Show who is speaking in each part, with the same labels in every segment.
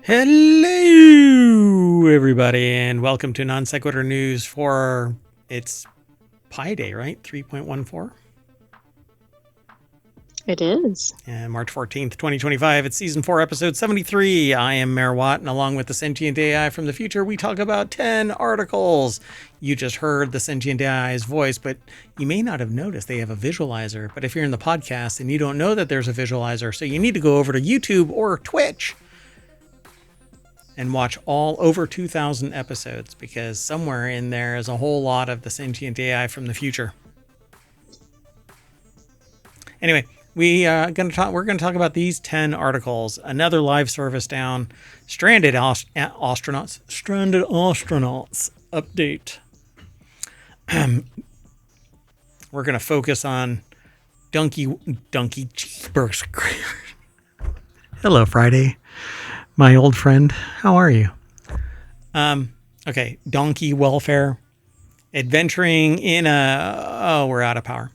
Speaker 1: Hello, everybody, and welcome to Non Sequitur News for it's Pi Day, right? 3.14?
Speaker 2: It is.
Speaker 1: And March 14th, 2025. It's Season 4, Episode 73. I am Mayor Watt, and along with the Sentient AI from the future, we talk about 10 articles. You just heard the Sentient AI's voice, but you may not have noticed they have a visualizer. But if you're in the podcast and you don't know that there's a visualizer, so you need to go over to YouTube or Twitch and watch all over 2,000 episodes, because somewhere in there is a whole lot of the Sentient AI from the future. Anyway, we're going to talk about these 10 articles. Another live service down. Stranded astronauts update. We're going to focus on Donkey Cheeseburgers. Hello, Friday. My old friend, how are you? Okay, donkey welfare. Adventuring in we're out of power.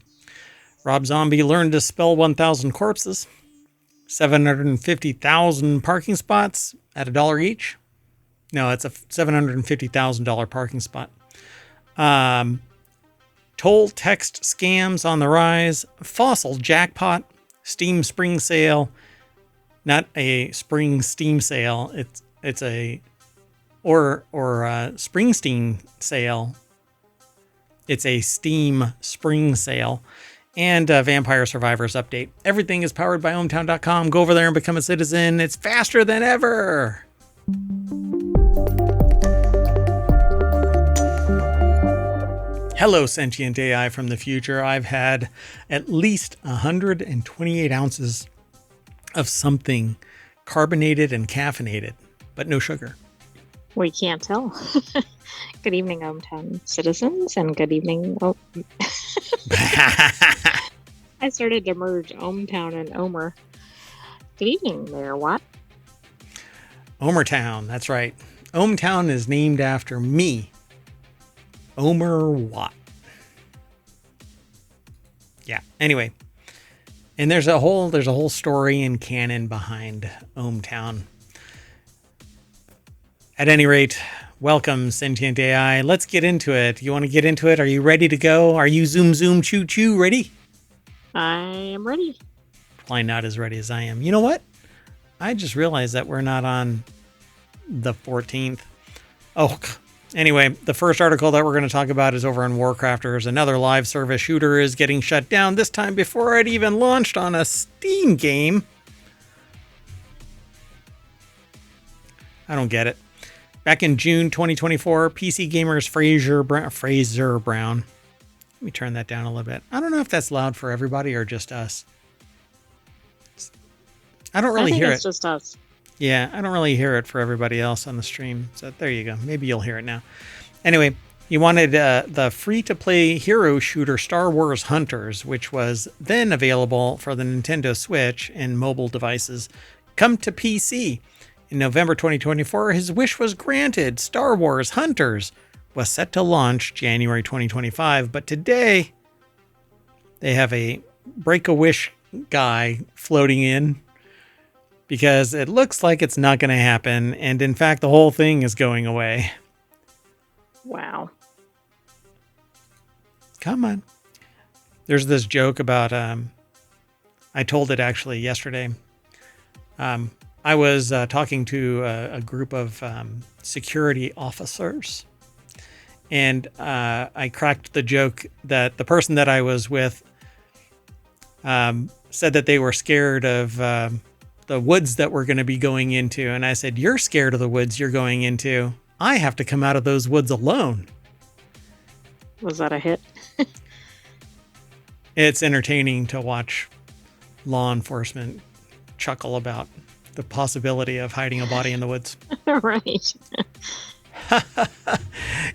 Speaker 1: Rob Zombie learned to spell 1,000 corpses. 750,000 parking spots at $1 each. No, it's a $750,000 parking spot. Toll text scams on the rise. Fossil jackpot. Steam spring sale. Not a spring steam sale. It's a Springsteen sale. It's a Steam spring sale. And Vampire Survivors update. Everything is powered by ohmtown.com. Go over there and become a citizen. It's faster than ever. Hello, Sentient AI from the future. I've had at least 128 ounces of something carbonated and caffeinated, but no sugar.
Speaker 2: We can't tell. Good evening, hometown citizens, and good evening. I started to merge Ohmtown and Omer. Good evening, Mayor Watt.
Speaker 1: Omertown, that's right. Ohmtown is named after me, Omer Watt. Yeah. Anyway. And there's a whole story and canon behind Ohmtown. At any rate, welcome, Sentient AI. Let's get into it. You want to get into it? Are you ready to go? Are you zoom choo choo ready?
Speaker 2: I am ready.
Speaker 1: Probably not as ready as I am. You know what? I just realized that we're not on the 14th. Oh, anyway, the first article that we're going to talk about is over on WarCrafters. Another live service shooter is getting shut down, this time before it even launched on a Steam game. I don't get it. Back in June 2024, PC gamers Fraser Brown. Let me turn that down a little bit. I don't know if that's loud for everybody or just us. I don't really hear it.
Speaker 2: It's just us.
Speaker 1: Yeah, I don't really hear it for everybody else on the stream. So there you go. Maybe you'll hear it now. Anyway, you wanted the free-to-play hero shooter Star Wars Hunters, which was then available for the Nintendo Switch and mobile devices, come to PC. In November 2024, his wish was granted. Star Wars Hunters was set to launch January 2025, but today they have a Break-A-Wish guy floating in, because it looks like it's not going to happen. And in fact, the whole thing is going away.
Speaker 2: Wow.
Speaker 1: Come on. There's this joke about, I told it actually yesterday. I was talking to a group of security officers. And I cracked the joke that the person that I was with said that they were scared of the woods that we're going to be going into. And I said, you're scared of the woods you're going into. I have to come out of those woods alone.
Speaker 2: Was that a hit?
Speaker 1: It's entertaining to watch law enforcement chuckle about the possibility of hiding a body in the woods.
Speaker 2: Right.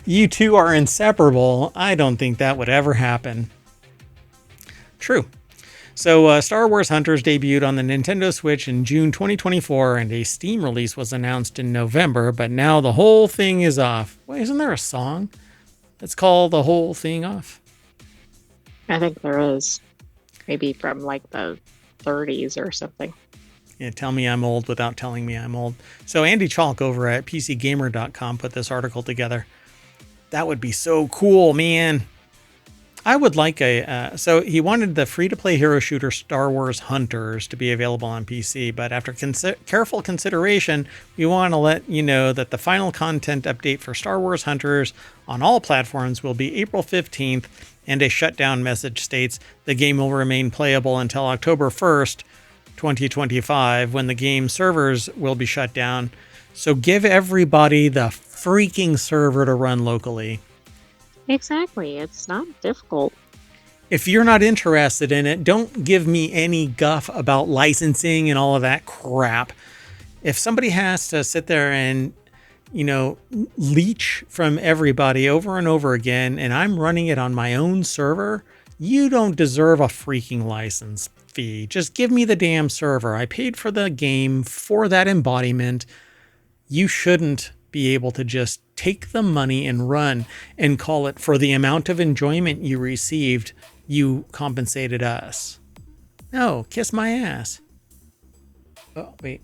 Speaker 1: You two are inseparable. I don't think that would ever happen. True. So Star Wars Hunters debuted on the Nintendo Switch in June 2024, and a Steam release was announced in November, but now the whole thing is off. Wait, isn't there a song that's called The Whole Thing Off?
Speaker 2: I think there is. Maybe from like the 30s or something.
Speaker 1: Yeah, tell me I'm old without telling me I'm old. So Andy Chalk over at PCGamer.com put this article together. That would be so cool, man. I would like so he wanted the free-to-play hero shooter Star Wars Hunters to be available on PC, but after careful consideration, we want to let you know that the final content update for Star Wars Hunters on all platforms will be April 15th, and a shutdown message states the game will remain playable until October 1st, 2025, when the game servers will be shut down. So give everybody the freaking server to run locally.
Speaker 2: Exactly. It's not difficult.
Speaker 1: If you're not interested in it, don't give me any guff about licensing and all of that crap. If somebody has to sit there and, leech from everybody over and over again, and I'm running it on my own server, you don't deserve a freaking license fee. Just give me the damn server. I paid for the game for that embodiment. You shouldn't be able to just take the money and run and call it for the amount of enjoyment you received, you compensated us. No, kiss my ass. Oh, wait.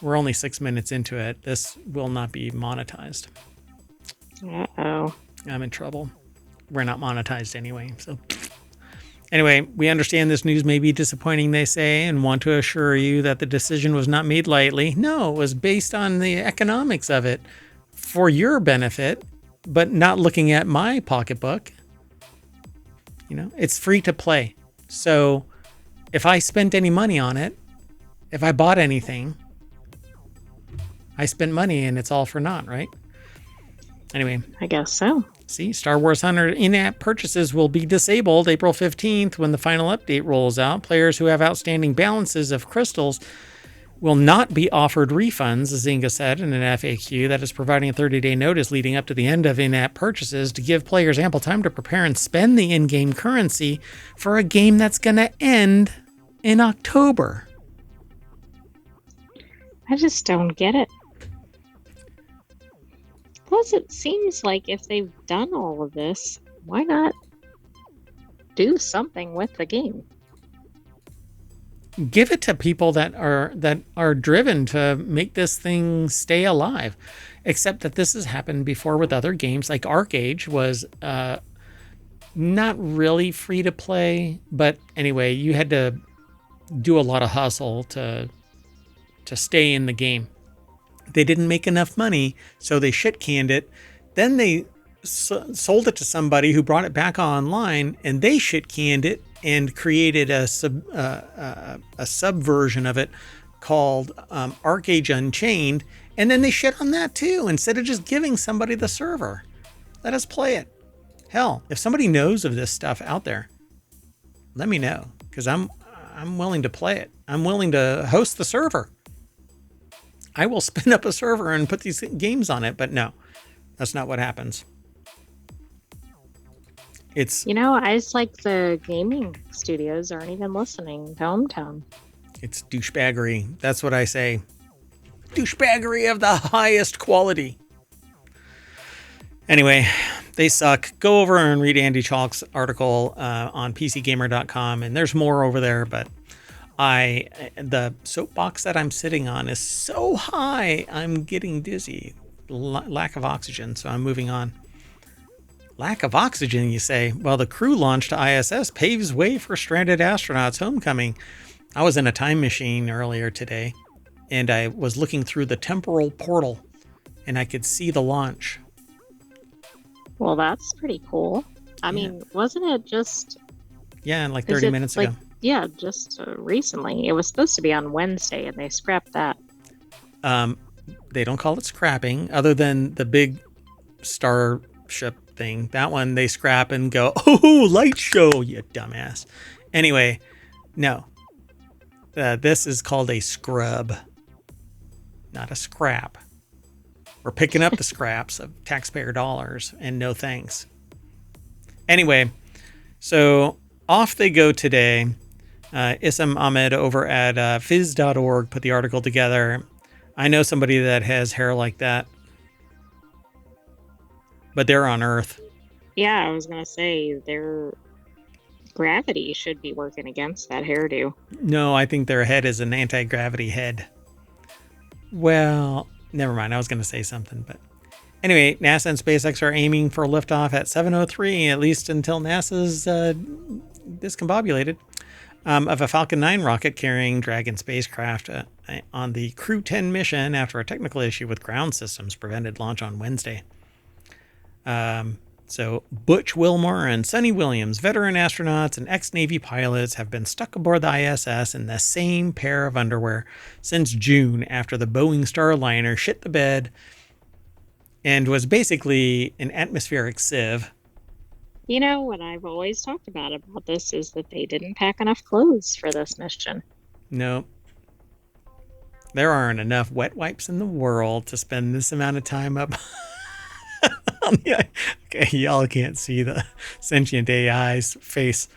Speaker 1: We're only 6 minutes into it. This will not be monetized.
Speaker 2: Uh-oh.
Speaker 1: I'm in trouble. We're not monetized anyway, so... Anyway, we understand this news may be disappointing, they say, and want to assure you that the decision was not made lightly. No, it was based on the economics of it for your benefit, but not looking at my pocketbook. It's free to play. So if I spent any money on it, if I bought anything, I spent money and it's all for naught, right? Anyway.
Speaker 2: I guess so.
Speaker 1: See, Star Wars Hunter in-app purchases will be disabled April 15th when the final update rolls out. Players who have outstanding balances of crystals will not be offered refunds, Zynga said in an FAQ that is providing a 30-day notice leading up to the end of in-app purchases to give players ample time to prepare and spend the in-game currency for a game that's going to end in October.
Speaker 2: I just don't get it. Plus, it seems like if they've done all of this, why not do something with the game?
Speaker 1: Give it to people that are driven to make this thing stay alive. Except that this has happened before with other games, like ArcAge was not really free to play, but anyway, you had to do a lot of hustle to stay in the game. They didn't make enough money, so they shit-canned it. Then they sold it to somebody who brought it back online, and they shit-canned it and created a subversion of it called ArcAge Unchained, and then they shit on that too instead of just giving somebody the server. Let us play it. Hell, if somebody knows of this stuff out there, let me know, because I'm willing to play it. I'm willing to host the server. I will spin up a server and put these games on it, but no, that's not what happens. It's
Speaker 2: like the gaming studios aren't even listening to Hometown.
Speaker 1: It's douchebaggery. That's what I say. Douchebaggery of the highest quality. Anyway, they suck. Go over and read Andy Chalk's article on PCGamer.com, and there's more over there, but the soapbox that I'm sitting on is so high, I'm getting dizzy. Lack of oxygen, so I'm moving on. Lack of oxygen, you say? Well, the crew launch to ISS paves way for stranded astronauts' homecoming. I was in a time machine earlier today, and I was looking through the temporal portal, and I could see the launch.
Speaker 2: Well, that's pretty cool. I mean, wasn't it just...
Speaker 1: Yeah, like 30 minutes ago.
Speaker 2: Yeah, just recently. It was supposed to be on Wednesday, and they scrapped that.
Speaker 1: They don't call it scrapping, other than the big starship thing. That one they scrap and go, oh, light show, you dumbass. Anyway, no. This is called a scrub, not a scrap. We're picking up the scraps of taxpayer dollars, and no thanks. Anyway, so off they go today. Issam Ahmed over at fizz.org put the article together. I know somebody that has hair like that, but they're on Earth.
Speaker 2: Yeah, I was going to say, they're Gravity should be working against that hairdo.
Speaker 1: No, I think their head is an anti-gravity head. Well, never mind. I was going to say something, but anyway, NASA and SpaceX are aiming for liftoff at 7:03, at least until NASA's discombobulated, of a Falcon 9 rocket carrying Dragon spacecraft on the Crew 10 mission after a technical issue with ground systems prevented launch on Wednesday. So Butch Wilmore and Sonny Williams, veteran astronauts and ex-Navy pilots, have been stuck aboard the ISS in the same pair of underwear since June after the Boeing Starliner shit the bed and was basically an atmospheric sieve.
Speaker 2: You know, what I've always talked about this is that they didn't pack enough clothes for this mission.
Speaker 1: No. There aren't enough wet wipes in the world to spend this amount of time up. Okay, y'all can't see the sentient AI's face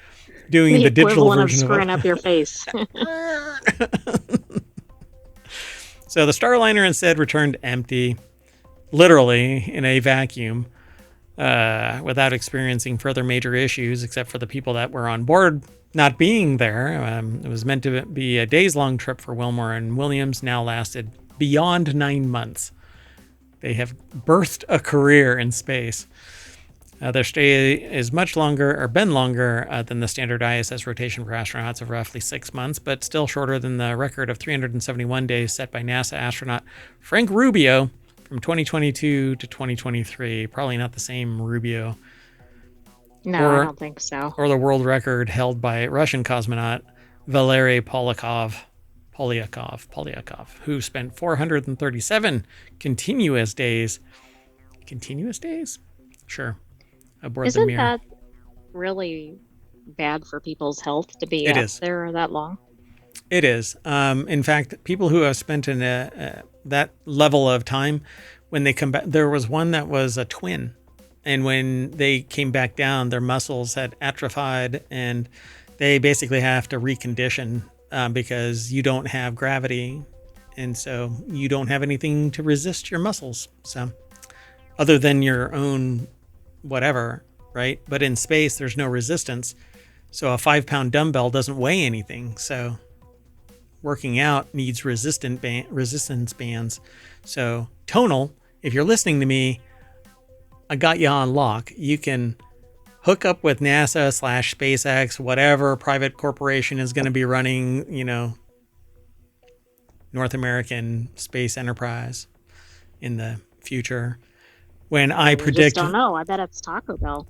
Speaker 1: doing the digital version
Speaker 2: of screwing up your face.
Speaker 1: So the Starliner instead returned empty, literally in a vacuum, without experiencing further major issues, except for the people that were on board not being there. It was meant to be a days-long trip for Wilmore and Williams, now lasted beyond 9 months. They have birthed a career in space. Their stay is much longer, or been longer, than the standard ISS rotation for astronauts of roughly 6 months, but still shorter than the record of 371 days set by NASA astronaut Frank Rubio from 2022 to 2023. Probably not the same Rubio.
Speaker 2: No, I don't think so.
Speaker 1: Or the world record held by Russian cosmonaut Valery Polyakov, who spent 437 continuous days. Continuous days? Sure. Aboard the Mir.
Speaker 2: Isn't that really bad for people's health to be up there that long?
Speaker 1: It is. In fact, people who have spent in that level of time, when they come back, there was one that was a twin. And when they came back down, their muscles had atrophied and they basically have to recondition because you don't have gravity. And so you don't have anything to resist your muscles. So other than your own whatever, right? But in space, there's no resistance. So a 5-pound dumbbell doesn't weigh anything. So working out needs resistance bands. So Tonal, if you're listening to me, I got you on lock. You can hook up with NASA / SpaceX, whatever private corporation is going to be running, North American space enterprise in the future. When I predict,
Speaker 2: just don't know. I bet it's Taco Bell.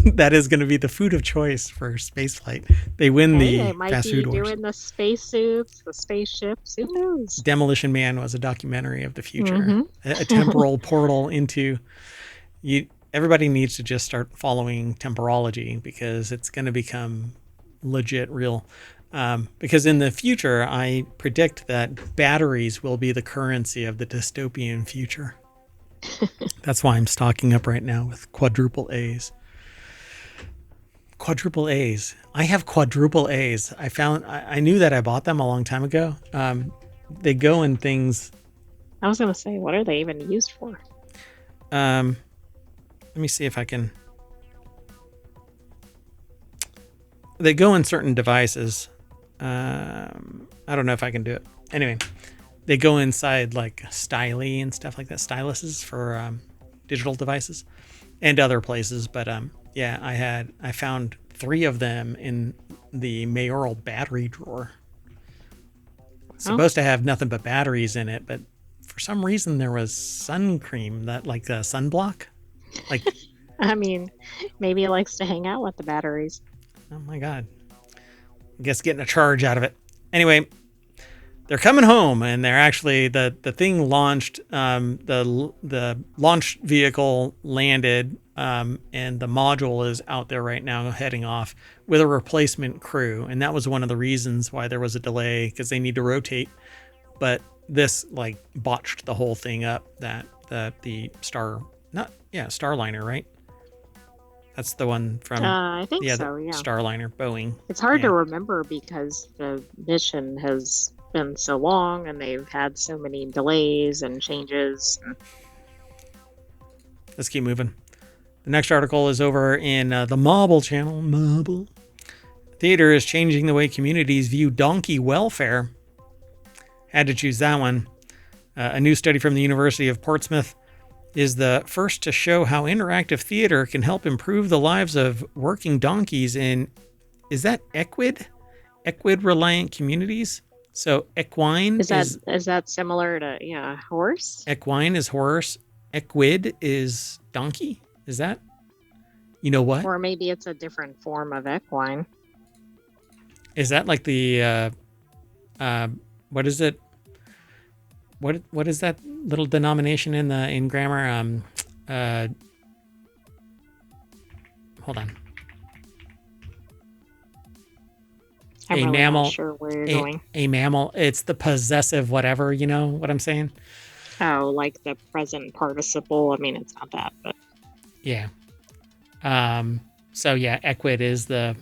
Speaker 1: That is going to be the food of choice for spaceflight. They win the fast food wars. They might be doing
Speaker 2: the spacesuits, the spaceships. Who knows?
Speaker 1: Demolition Man was a documentary of the future, a temporal portal into. Everybody needs to just start following temporology because it's going to become legit real. Because in the future, I predict that batteries will be the currency of the dystopian future. That's why I'm stocking up right now with quadruple A's. Quadruple A's. I have quadruple A's. I knew that I bought them a long time ago. They go in things.
Speaker 2: I was going to say, what are they even used for?
Speaker 1: Let me see if I can. They go in certain devices. I don't know if I can do it. Anyway, they go inside like Styly and stuff like that. Styluses for digital devices and other places. But yeah, I found 3 of them in the mayoral battery drawer. It's supposed to have nothing but batteries in it, but for some reason there was sun cream, that like a sunblock. Like,
Speaker 2: I mean, maybe he likes to hang out with the batteries.
Speaker 1: Oh my God. I guess getting a charge out of it. Anyway, they're coming home, and they're actually the thing launched. The launch vehicle landed, and the module is out there right now, heading off with a replacement crew. And that was one of the reasons why there was a delay, because they need to rotate. But this botched the whole thing up. The Starliner, right? That's the one from
Speaker 2: I think so, yeah.
Speaker 1: Starliner, Boeing.
Speaker 2: It's hard to remember because the mission has been so long and they've had so many delays and changes.
Speaker 1: Let's keep moving. The next article is over in the Marble channel. Marble. Theater is changing the way communities view donkey welfare. Had to choose that one. A new study from the University of Portsmouth is the first to show how interactive theater can help improve the lives of working donkeys in, is that equid? Equid-reliant communities? So equine
Speaker 2: is that similar to horse?
Speaker 1: Equine is horse. Equid is donkey. Is that? You know what?
Speaker 2: Or maybe it's a different form of equine.
Speaker 1: Is that like the what is it? What is that little denomination in grammar? Hold on.
Speaker 2: I'm
Speaker 1: a
Speaker 2: really
Speaker 1: mammal.
Speaker 2: Not sure where you're going.
Speaker 1: A mammal. It's the possessive whatever. You know what I'm saying?
Speaker 2: Oh, like the present participle. I mean, it's not that, but
Speaker 1: yeah. So yeah, equid is the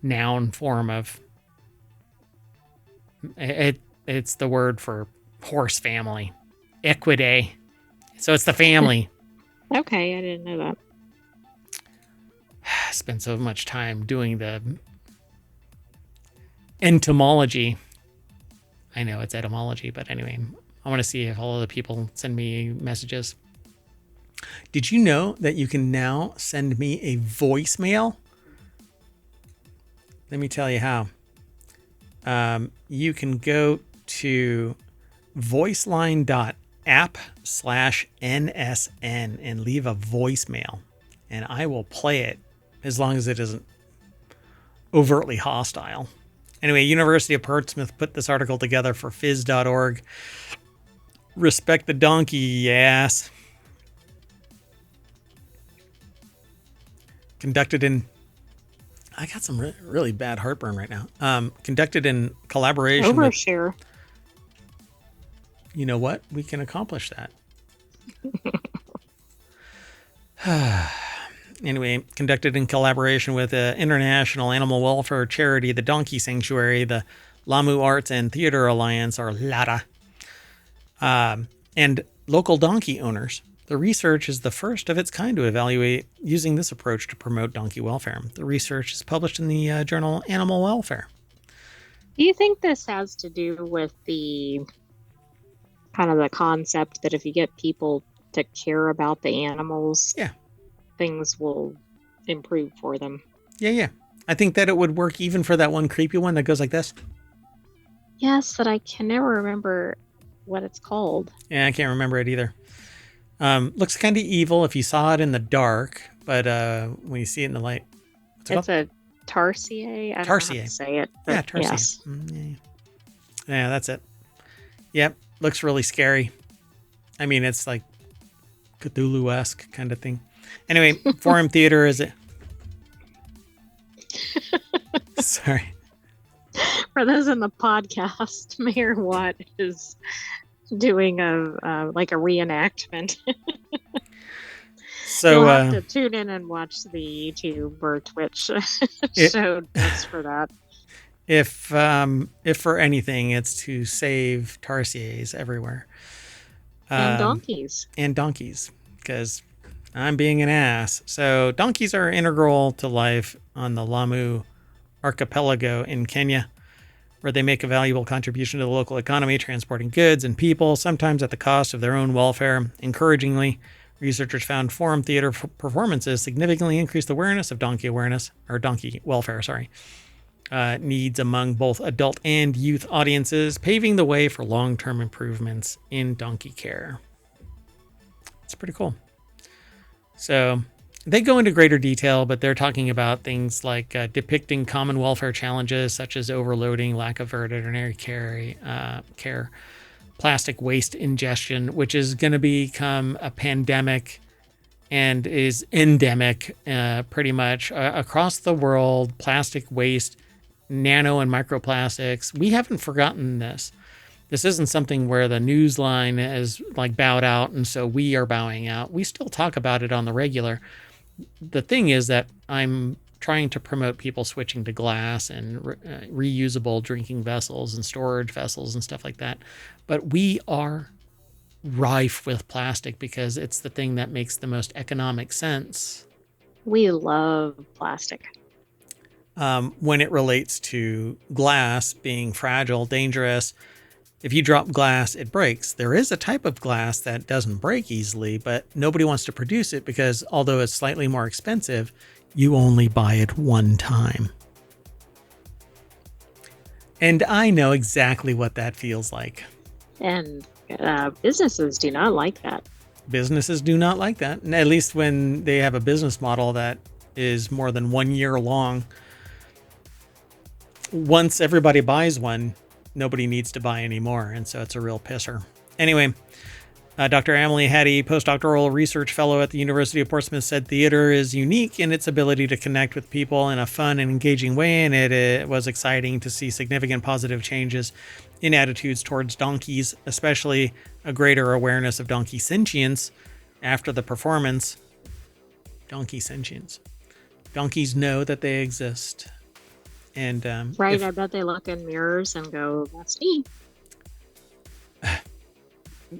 Speaker 1: noun form of it. It's the word for horse family. Equidae. So it's the family.
Speaker 2: Okay, I didn't know that.
Speaker 1: I spent so much time doing the entomology. I know it's etymology, but anyway, I want to see if all of the people send me messages. Did you know that you can now send me a voicemail? Let me tell you how. You can go to voiceline.app/NSN and leave a voicemail, and I will play it as long as it isn't overtly hostile. Anyway, University of Portsmouth put this article together for phys.org. Respect the donkey, yes. Conducted in... I got some really bad heartburn right now. Conducted in collaboration
Speaker 2: Overshare.
Speaker 1: You know what? We can accomplish that. Anyway, conducted in collaboration with the international animal welfare charity, the Donkey Sanctuary, the Lamu Arts and Theater Alliance, or LATA, and local donkey owners. The research is the first of its kind to evaluate using this approach to promote donkey welfare. The research is published in the journal Animal Welfare.
Speaker 2: Do you think this has to do with the kind of the concept that if you get people to care about the animals, things will improve for them?
Speaker 1: Yeah. I think that it would work even for that one creepy one that goes like this.
Speaker 2: Yes, but I can never remember what it's called.
Speaker 1: Yeah, I can't remember it either. Looks kind of evil if you saw it in the dark, but when you see it in the light,
Speaker 2: it's a tarsier. I don't know how to say it.
Speaker 1: Yeah, tarsier.
Speaker 2: Yes.
Speaker 1: Yeah, that's it. Yep, looks really scary. I mean, it's like Cthulhu-esque kind of thing. Anyway, Forum Theater is it? Sorry.
Speaker 2: For those in the podcast, Mayor Watt is doing a reenactment.
Speaker 1: So
Speaker 2: you'll have to tune in and watch the YouTube or Twitch show just for that.
Speaker 1: If for anything, it's to save tarsiers everywhere.
Speaker 2: And donkeys.
Speaker 1: And donkeys, because I'm being an ass. So donkeys are integral to life on the Lamu archipelago in Kenya, where they make a valuable contribution to the local economy, transporting goods and people, sometimes at the cost of their own welfare. Encouragingly, researchers found Forum Theater performances significantly increased awareness of donkey welfare, needs among both adult and youth audiences, paving the way for long-term improvements in donkey care. It's pretty cool. So they go into greater detail, but they're talking about things like depicting common welfare challenges such as overloading, lack of veterinary care, plastic waste ingestion, which is going to become a pandemic and is endemic pretty much across the world. Plastic waste, nano and microplastics. We haven't forgotten this. This isn't something where the news line is like bowed out and so we are bowing out. We still talk about it on the regular. The thing is that I'm trying to promote people switching to glass and reusable drinking vessels and storage vessels and stuff like that. But we are rife with plastic because it's the thing that makes the most economic sense.
Speaker 2: We love plastic.
Speaker 1: When it relates to glass being fragile, dangerous. If you drop glass, it breaks. There is a type of glass that doesn't break easily, but nobody wants to produce it because although it's slightly more expensive, you only buy it one time. And I know exactly what that feels like.
Speaker 2: And businesses do not like that.
Speaker 1: Businesses do not like that, at least when they have a business model that is more than 1 year long. Once everybody buys one, nobody needs to buy anymore, and so it's a real pisser. Anyway, Dr. Emily Hattie, postdoctoral research fellow at the University of Portsmouth, said theater is unique in its ability to connect with people in a fun and engaging way, and it was exciting to see significant positive changes in attitudes towards donkeys, especially a greater awareness of donkey sentience after the performance. Donkey sentience. Donkeys know that they exist. And
Speaker 2: right, I bet they look in mirrors and go, "That's me."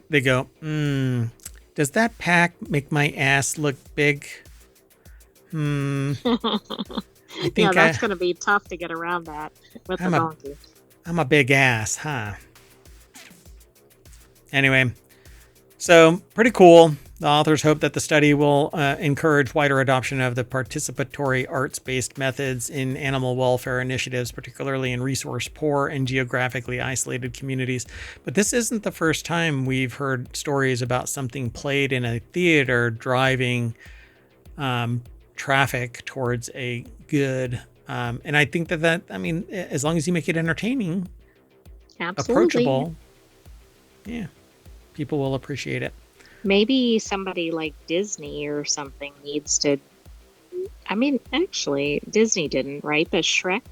Speaker 1: They go, does that pack make my ass look big? I think
Speaker 2: yeah, that's going to be tough to get around that with the donkey.
Speaker 1: I'm a big ass, huh? Anyway, so pretty cool. The authors hope that the study will encourage wider adoption of the participatory arts-based methods in animal welfare initiatives, particularly in resource-poor and geographically isolated communities. But this isn't the first time we've heard stories about something played in a theater driving traffic towards a good. And I think that, I mean, as long as you make it entertaining, approachable, yeah, people will appreciate it.
Speaker 2: Maybe somebody like Disney or something needs to. I mean, actually, Disney didn't, right? But Shrek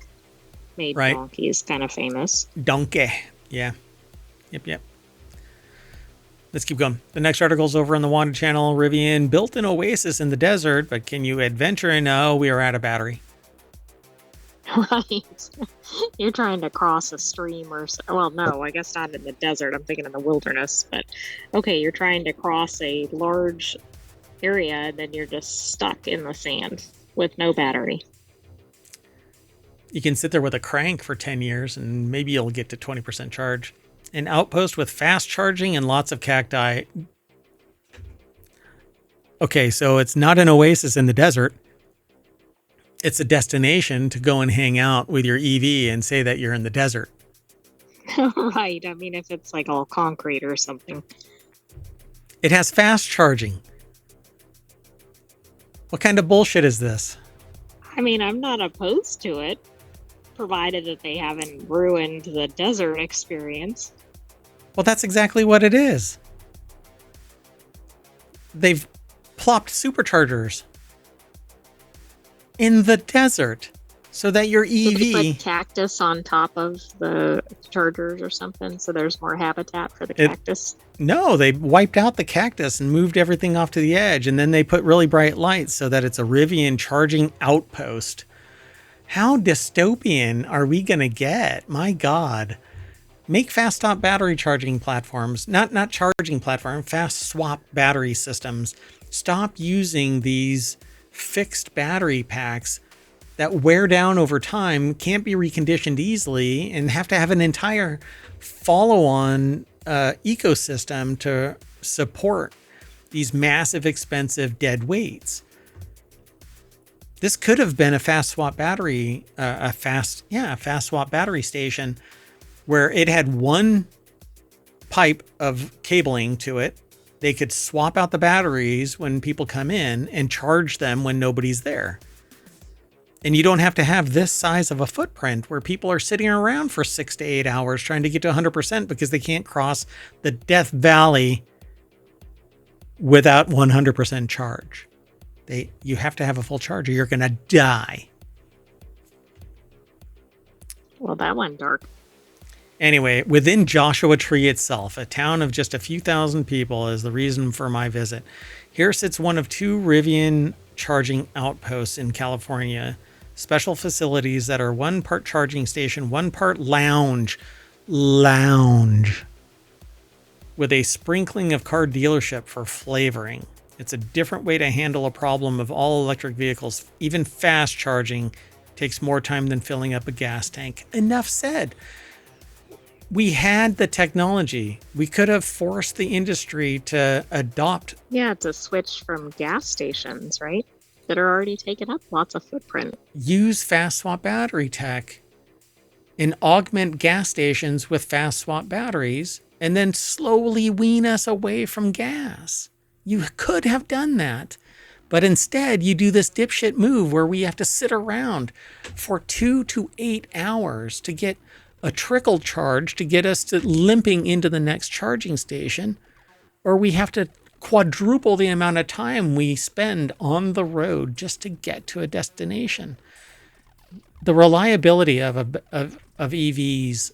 Speaker 2: made donkeys kind of famous.
Speaker 1: Donkey. Yeah. Yep. Let's keep going. The next article is over on the Wanted channel. Rivian built an oasis in the desert, but can you adventure in? Oh, we are out of battery.
Speaker 2: Right. You're trying to cross a stream or so. Well, no, I guess not in the desert. I'm thinking in the wilderness. But okay, you're trying to cross a large area and then you're just stuck in the sand with no battery.
Speaker 1: You can sit there with a crank for 10 years and maybe you'll get to 20% charge. An outpost with fast charging and lots of cacti. Okay, so it's not an oasis in the desert. It's a destination to go and hang out with your EV and say that you're in the desert.
Speaker 2: Right. I mean, if it's like all concrete or something.
Speaker 1: It has fast charging. What kind of bullshit is this?
Speaker 2: I mean, I'm not opposed to it, provided that they haven't ruined the desert experience.
Speaker 1: Well, that's exactly what it is. They've plopped superchargers in the desert so that your EV... So
Speaker 2: they put cactus on top of the chargers or something so there's more habitat for the cactus?
Speaker 1: No, they wiped out the cactus and moved everything off to the edge, and then they put really bright lights so that it's a Rivian charging outpost. How dystopian are we going to get? My God. Make fast stop battery charging platforms, not charging platform, fast swap battery systems. Stop using these fixed battery packs that wear down over time, can't be reconditioned easily, and have to have an entire follow-on ecosystem to support these massive, expensive dead weights. This could have been a fast swap battery, a fast swap battery station where it had one pipe of cabling to it. They could swap out the batteries when people come in and charge them when nobody's there. And you don't have to have this size of a footprint where people are sitting around for 6 to 8 hours trying to get to 100% because they can't cross the Death Valley without 100% charge. You have to have a full charge or you're going to die.
Speaker 2: Well, that went dark.
Speaker 1: Anyway, within Joshua Tree itself, a town of just a few thousand people is the reason for my visit. Here sits one of two Rivian charging outposts in California. Special facilities that are one part charging station, one part lounge. with a sprinkling of car dealership for flavoring. It's a different way to handle a problem of all electric vehicles. Even fast charging takes more time than filling up a gas tank. Enough said. We had the technology. We could have forced the industry to adopt.
Speaker 2: Yeah, to switch from gas stations, right? That are already taking up lots of footprint.
Speaker 1: Use fast swap battery tech and augment gas stations with fast swap batteries and then slowly wean us away from gas. You could have done that. But instead, you do this dipshit move where we have to sit around for 2 to 8 hours to get a trickle charge to get us to limping into the next charging station, or we have to quadruple the amount of time we spend on the road just to get to a destination. The reliability of EVs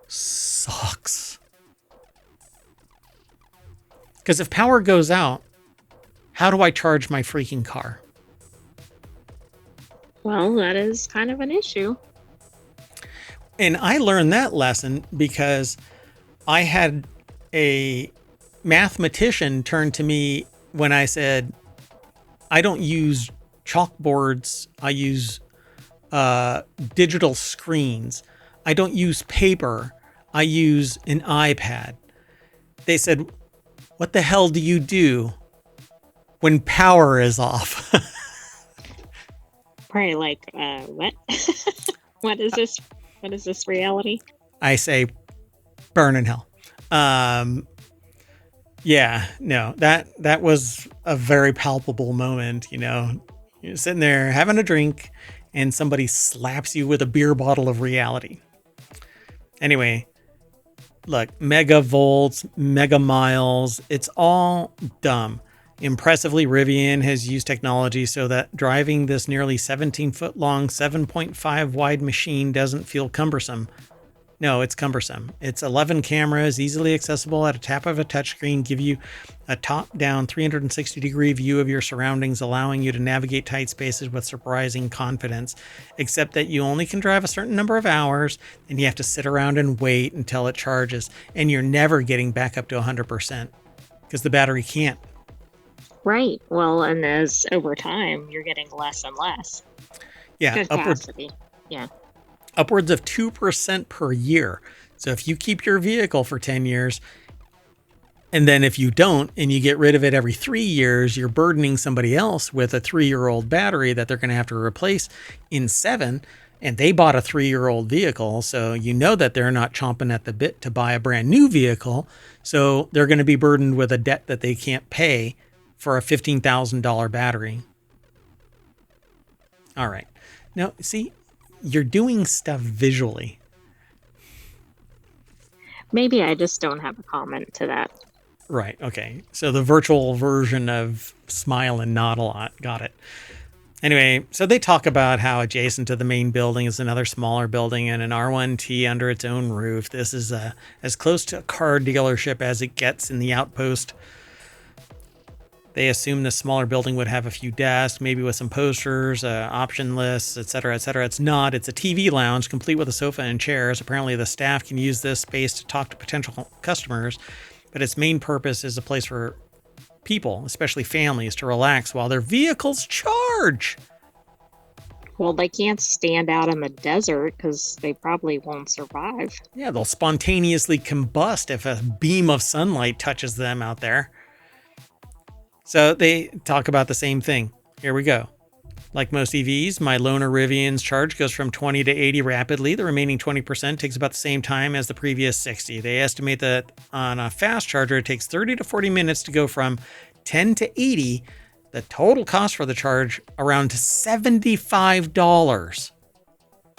Speaker 1: sucks. Because if power goes out, how do I charge my freaking car?
Speaker 2: Well, that is kind of an issue.
Speaker 1: And I learned that lesson because I had a mathematician turn to me when I said, I don't use chalkboards. I use digital screens. I don't use paper. I use an iPad. They said, what the hell do you do when power is off?
Speaker 2: Probably like, what? What is this? What is this reality?
Speaker 1: I say, burn in hell. Yeah, no, that was a very palpable moment. You know, you're sitting there having a drink and somebody slaps you with a beer bottle of reality. Anyway, look, megavolts, mega miles, it's all dumb. Impressively, Rivian has used technology so that driving this nearly 17-foot long, 7.5 wide machine doesn't feel cumbersome. No, it's cumbersome. It's 11 cameras, easily accessible at a tap of a touchscreen, give you a top-down 360-degree view of your surroundings, allowing you to navigate tight spaces with surprising confidence, except that you only can drive a certain number of hours, and you have to sit around and wait until it charges, and you're never getting back up to 100% because the battery can't.
Speaker 2: Right. Well, and as over time, you're getting less and less.
Speaker 1: Yeah,
Speaker 2: capacity. Yeah.
Speaker 1: Upwards of 2% per year. So if you keep your vehicle for 10 years, and then if you don't, and you get rid of it every 3 years, you're burdening somebody else with a 3-year-old battery that they're going to have to replace in 7. And they bought a 3-year-old vehicle. So you know that they're not chomping at the bit to buy a brand new vehicle. So they're going to be burdened with a debt that they can't pay for a $15,000 battery. All right. Now, see, you're doing stuff visually.
Speaker 2: Maybe I just don't have a comment to that.
Speaker 1: Right. Okay. So the virtual version of smile and nod a lot. Got it. Anyway, so they talk about how adjacent to the main building is another smaller building and an R1T under its own roof. This is as close to a car dealership as it gets in the outpost. They assume this smaller building would have a few desks, maybe with some posters, option lists, etc., etc. It's not. It's a TV lounge complete with a sofa and chairs. Apparently, the staff can use this space to talk to potential customers, but its main purpose is a place for people, especially families, to relax while their vehicles charge.
Speaker 2: Well, they can't stand out in the desert because they probably won't survive.
Speaker 1: Yeah, they'll spontaneously combust if a beam of sunlight touches them out there. So they talk about the same thing. Here we go. Like most EVs, my loaner Rivian's charge goes from 20 to 80 rapidly. The remaining 20% takes about the same time as the previous 60. They estimate that on a fast charger, it takes 30 to 40 minutes to go from 10 to 80. The total cost for the charge around $75.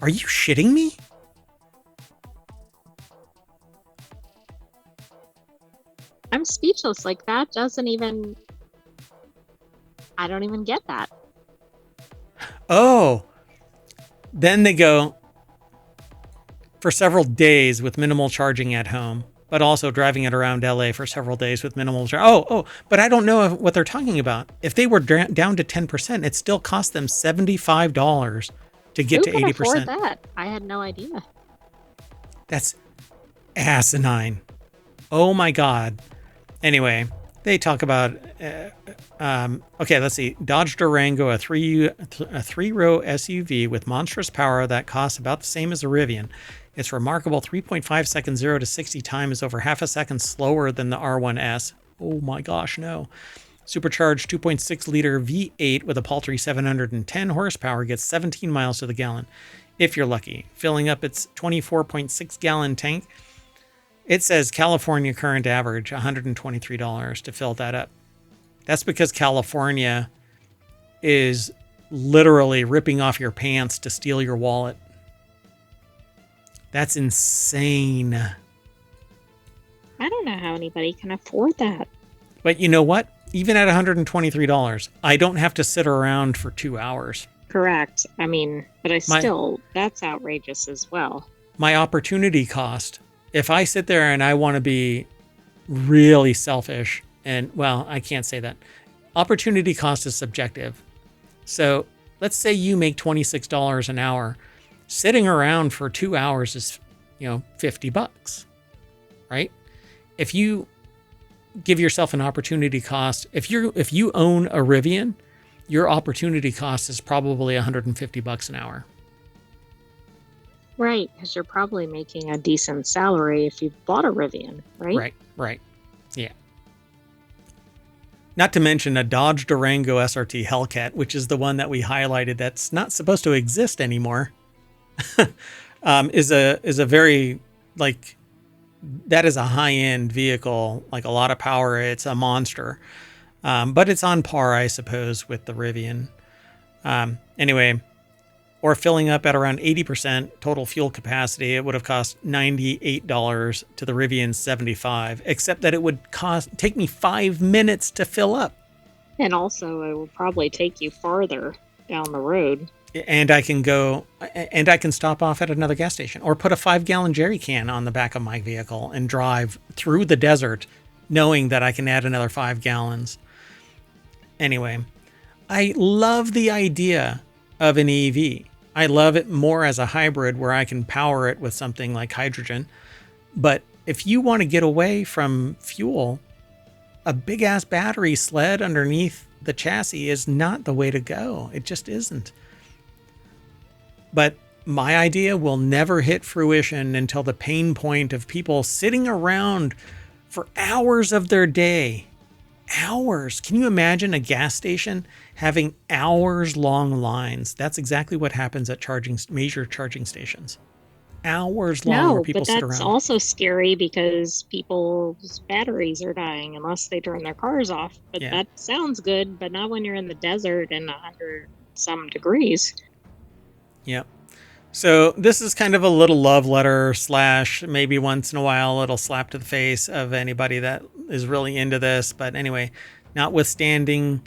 Speaker 1: Are you shitting me?
Speaker 2: I'm speechless. Like, that doesn't even... I don't even get that.
Speaker 1: Oh, then they go for several days with minimal charging at home, but also driving it around LA for several days with minimal charging. But I don't know what they're talking about. If they were down to 10%, it still cost them $75 to get to 80%. Who can
Speaker 2: afford that? I had no idea.
Speaker 1: That's asinine. Oh my God. Anyway, they talk about, okay, let's see. Dodge Durango, a three-row SUV with monstrous power that costs about the same as a Rivian. It's remarkable 3.5 seconds 0 to 60 times over half a second slower than the R1S. Oh my gosh, no. Supercharged 2.6 liter V8 with a paltry 710 horsepower gets 17 miles to the gallon, if you're lucky. Filling up its 24.6 gallon tank, it says California current average $123 to fill that up. That's because California is literally ripping off your pants to steal your wallet. That's insane.
Speaker 2: I don't know how anybody can afford that.
Speaker 1: But you know what? Even at $123, I don't have to sit around for 2 hours.
Speaker 2: Correct. I mean, but that's outrageous as well.
Speaker 1: My opportunity cost, if I sit there and I want to be really selfish, and well, I can't say that. Opportunity cost is subjective. So let's say you make $26 an hour. Sitting around for 2 hours is, $50, right? If you give yourself an opportunity cost, if you own a Rivian, your opportunity cost is probably $150 an hour.
Speaker 2: Right, because you're probably making a decent salary if you've bought a Rivian, right?
Speaker 1: Right. Yeah. Not to mention a Dodge Durango SRT Hellcat, which is the one that we highlighted that's not supposed to exist anymore, is a very, like, that is a high-end vehicle, like a lot of power. It's a monster. But it's on par, I suppose, with the Rivian. Anyway, or filling up at around 80% total fuel capacity, it would have cost $98 to the Rivian $75, except that it would take me 5 minutes to fill up.
Speaker 2: And also, it will probably take you farther down the road.
Speaker 1: And I can stop off at another gas station or put a 5-gallon jerry can on the back of my vehicle and drive through the desert knowing that I can add another 5 gallons. Anyway, I love the idea of an EV. I love it more as a hybrid where I can power it with something like hydrogen. But if you want to get away from fuel, a big ass battery sled underneath the chassis is not the way to go. It just isn't. But my idea will never hit fruition until the pain point of people sitting around for hours of their day. Hours. Can you imagine a gas station having hours long lines? That's exactly what happens at major charging stations. Hours long where people sit around.
Speaker 2: But that's also scary because people's batteries are dying unless they turn their cars off. But that sounds good, but not when you're in the desert and 100 some degrees.
Speaker 1: Yep. So this is kind of a little love letter / maybe once in a while it'll slap to the face of anybody that is really into this. But anyway, not wanting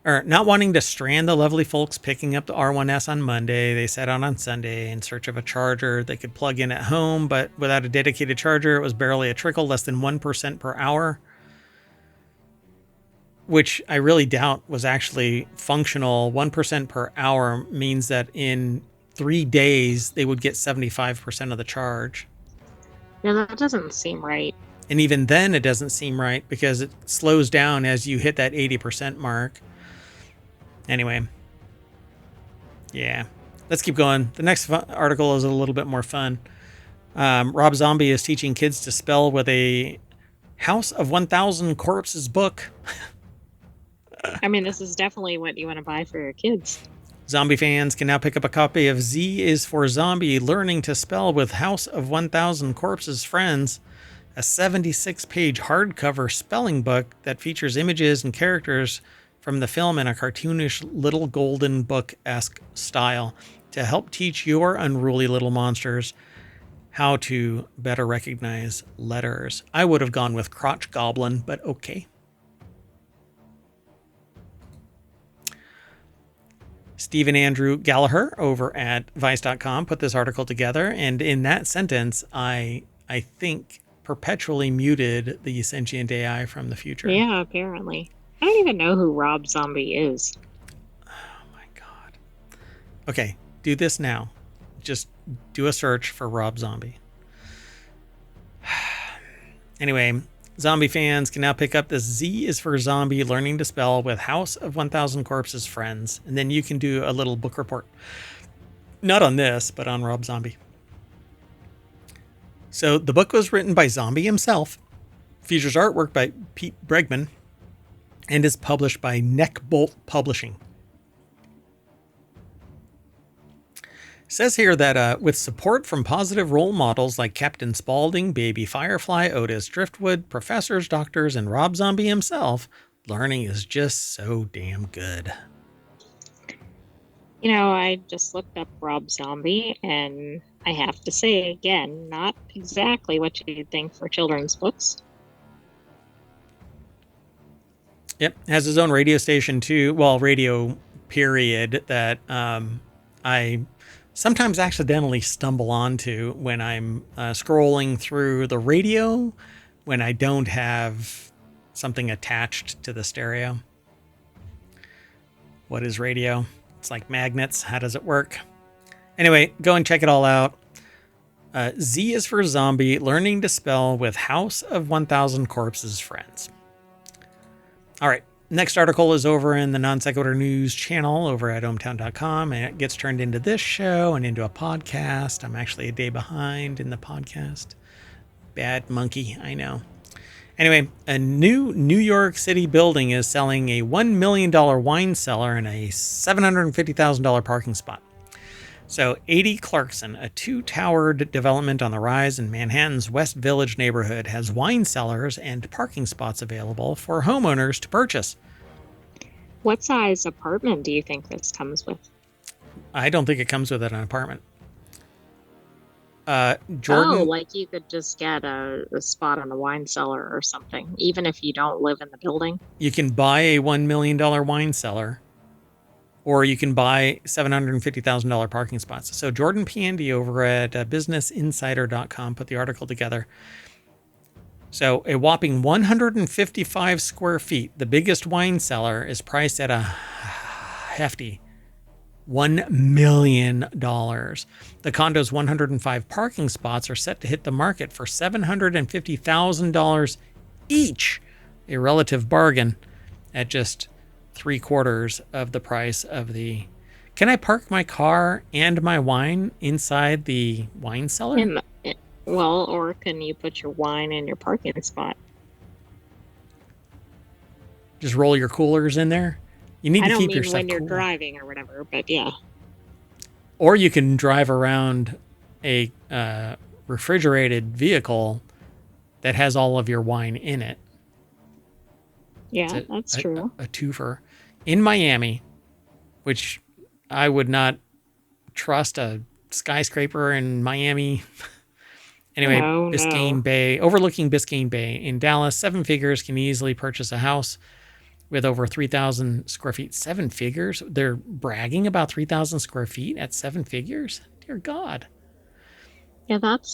Speaker 1: to strand the lovely folks picking up the R1S on Monday, they set out on Sunday in search of a charger they could plug in at home, but without a dedicated charger, it was barely a trickle, less than 1% per hour, which I really doubt was actually functional. 1% per hour means that in 3 days, they would get 75% of the charge.
Speaker 2: Yeah, that doesn't seem right.
Speaker 1: And even then, it doesn't seem right because it slows down as you hit that 80% mark. Anyway. Yeah. Let's keep going. The next article is a little bit more fun. Rob Zombie is teaching kids to spell with a House of 1,000 Corpses book.
Speaker 2: I mean, this is definitely what you want to buy for your kids.
Speaker 1: Zombie fans can now pick up a copy of Z is for Zombie, Learning to Spell with House of 1,000 Corpses Friends, a 76-page hardcover spelling book that features images and characters from the film in a cartoonish little golden book-esque style to help teach your unruly little monsters how to better recognize letters. I would have gone with Crotch Goblin, but okay. Stephen Andrew Gallagher over at Vice.com put this article together, and in that sentence, I think perpetually muted the sentient AI from the future.
Speaker 2: Yeah, apparently. I don't even know who Rob Zombie is.
Speaker 1: Oh my God. Okay, do this now. Just do a search for Rob Zombie. Anyway, Zombie fans can now pick up the Z is for Zombie Learning to Spell with House of 1000 Corpses Friends. And then you can do a little book report. Not on this, but on Rob Zombie. So the book was written by Zombie himself, features artwork by Pete Bregman, and is published by Neckbolt Publishing. Says here that with support from positive role models like Captain Spaulding, Baby Firefly, Otis Driftwood, professors, doctors, and Rob Zombie himself, learning is just so damn good.
Speaker 2: You know, I just looked up Rob Zombie, and I have to say again, not exactly what you'd think for children's books.
Speaker 1: Yep, has his own radio station too. Well, radio period that I sometimes accidentally stumble onto when I'm scrolling through the radio when I don't have something attached to the stereo. What is radio? It's like magnets. How does it work? Anyway, go and check it all out. Z is for Zombie, Learning to Spell with House of 1000 Corpses Friends. All right. Next article is over in the Non Sequitur News channel over at ohmtown.com, and it gets turned into this show and into a podcast. I'm actually a day behind in the podcast. Bad monkey, I know. Anyway, a new New York City building is selling a $1 million wine cellar and a $750,000 parking spot. So 80 Clarkson, a two-towered development on the rise in Manhattan's West Village neighborhood, has wine cellars and parking spots available for homeowners to purchase.
Speaker 2: What size apartment do you think this comes with?
Speaker 1: I don't think it comes with an apartment. Jordan,
Speaker 2: like you could just get a spot on a wine cellar or something, even if you don't live in the building.
Speaker 1: You can buy a $1 million wine cellar, or you can buy $750,000 parking spots. So Jordan Pandy over at businessinsider.com put the article together. So a whopping 155 square feet, the biggest wine cellar, is priced at a hefty $1 million. The condo's 105 parking spots are set to hit the market for $750,000 each, a relative bargain at just 3/4 of the price of the... Can I park my car and my wine inside the wine cellar?
Speaker 2: Well, or can you put your wine in your parking spot?
Speaker 1: Just roll your coolers in there? You need to keep your stuff
Speaker 2: when you're
Speaker 1: cool.
Speaker 2: driving or whatever, but yeah.
Speaker 1: Or you can drive around a refrigerated vehicle that has all of your wine in it.
Speaker 2: Yeah, that's true.
Speaker 1: A twofer. In Miami, which I would not trust a skyscraper in Miami. Anyway, Biscayne Bay, overlooking Biscayne Bay. In Dallas, 7 figures can easily purchase a house with over 3,000 square feet. 7 figures? They're bragging about 3,000 square feet at 7 figures? Dear God.
Speaker 2: Yeah, that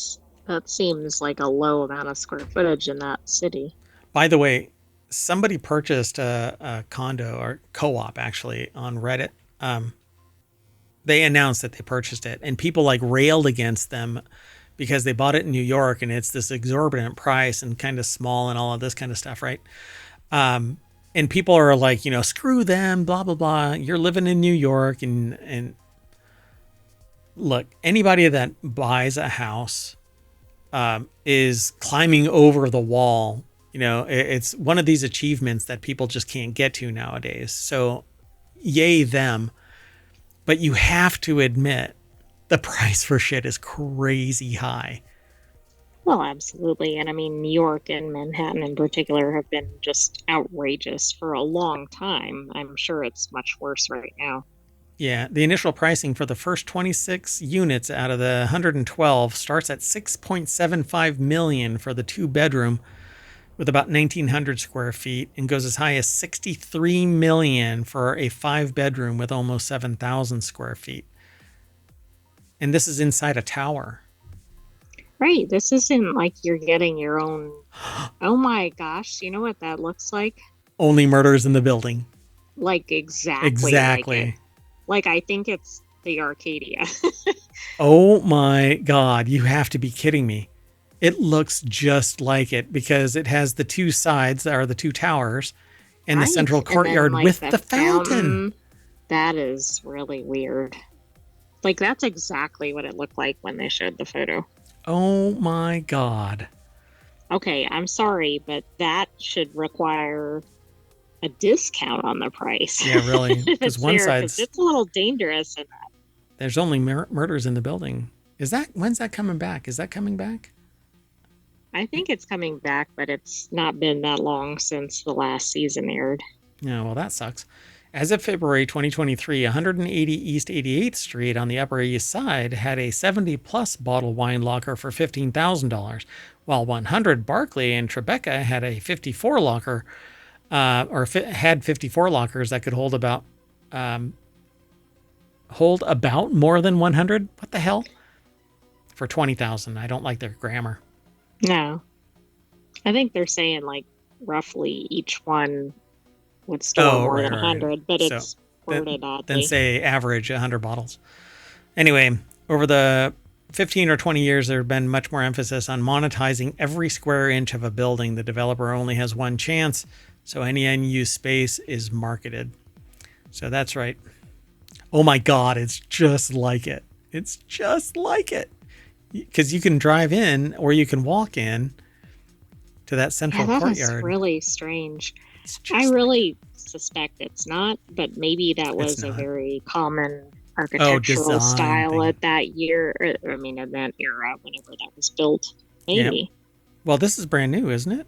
Speaker 2: seems like a low amount of square footage in that city.
Speaker 1: By the way, somebody purchased a condo or co-op actually on Reddit. They announced that they purchased it, and people like railed against them because they bought it in New York and it's this exorbitant price and kind of small and all of this kind of stuff, right? And people are like, screw them, blah, blah, blah. You're living in New York. And look, anybody that buys a house is climbing over the wall. It's one of these achievements that people just can't get to nowadays. So yay them. But you have to admit the price for shit is crazy high.
Speaker 2: Well, absolutely. And I mean, New York and Manhattan in particular have been just outrageous for a long time. I'm sure it's much worse right now.
Speaker 1: Yeah, the initial pricing for the first 26 units out of the 112 starts at $6.75 million for the 2-bedroom with about 1,900 square feet and goes as high as $63 million for a 5-bedroom with almost 7,000 square feet. And this is inside a tower.
Speaker 2: Right. This isn't like you're getting your own. Oh my gosh. You know what that looks like?
Speaker 1: Only Murders in the Building.
Speaker 2: Like exactly.
Speaker 1: Exactly.
Speaker 2: Like I think it's the Arcadia.
Speaker 1: Oh my God. You have to be kidding me. It looks just like it because it has the two sides that are the two towers and the central courtyard with the fountain.
Speaker 2: That is really weird. Like, that's exactly what it looked like when they showed the photo.
Speaker 1: Oh my God.
Speaker 2: Okay, I'm sorry, but that should require a discount on the price.
Speaker 1: Yeah, really. Because one side's...
Speaker 2: it's a little dangerous in that.
Speaker 1: There's only murders in the building. When's that coming back? Is that coming back?
Speaker 2: I think it's coming back, but it's not been that long since the last season aired.
Speaker 1: Yeah, well, that sucks. As of February 2023, 180 East 88th Street on the Upper East Side had a 70-plus bottle wine locker for $15,000, while 100 Barclay in Tribeca had a 54 locker, had 54 lockers that could hold about more than 100. What the hell? For $20,000. I don't like their grammar.
Speaker 2: No, I think they're saying like roughly each one would store more than 100, but it's worded oddly.
Speaker 1: Then say average 100 bottles. Anyway, over the 15 or 20 years, there have been much more emphasis on monetizing every square inch of a building. The developer only has one chance, so any unused space is marketed. So that's right. Oh my God, it's just like it. It's just like it. Because you can drive in or you can walk in to that central courtyard.
Speaker 2: That's really strange. I really suspect it's not, but maybe that was a very common architectural style at that year. In that era, whenever that was built. Maybe.
Speaker 1: Yeah. Well, this is brand new, isn't it?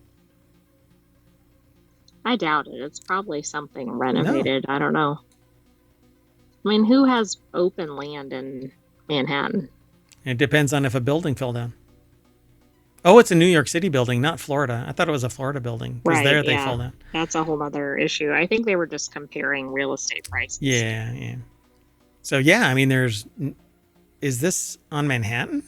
Speaker 2: I doubt it. It's probably something renovated. No. I don't know. I mean, who has open land in Manhattan?
Speaker 1: It depends on if a building fell down. Oh, it's a New York City building, not Florida. I thought it was a Florida building. Because they fell down.
Speaker 2: That's a whole other issue. I think they were just comparing real estate prices.
Speaker 1: Yeah. So, yeah, I mean, is this on Manhattan?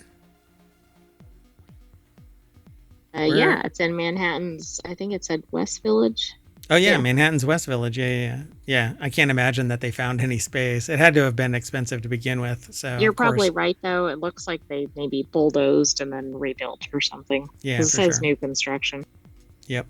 Speaker 2: Yeah, it's in Manhattan's, I think it said West Village.
Speaker 1: Oh, yeah, Manhattan's West Village. Yeah. I can't imagine that they found any space. It had to have been expensive to begin with. So
Speaker 2: you're probably right, though. It looks like they maybe bulldozed and then rebuilt or something.
Speaker 1: Yeah,
Speaker 2: it says new construction.
Speaker 1: Yep.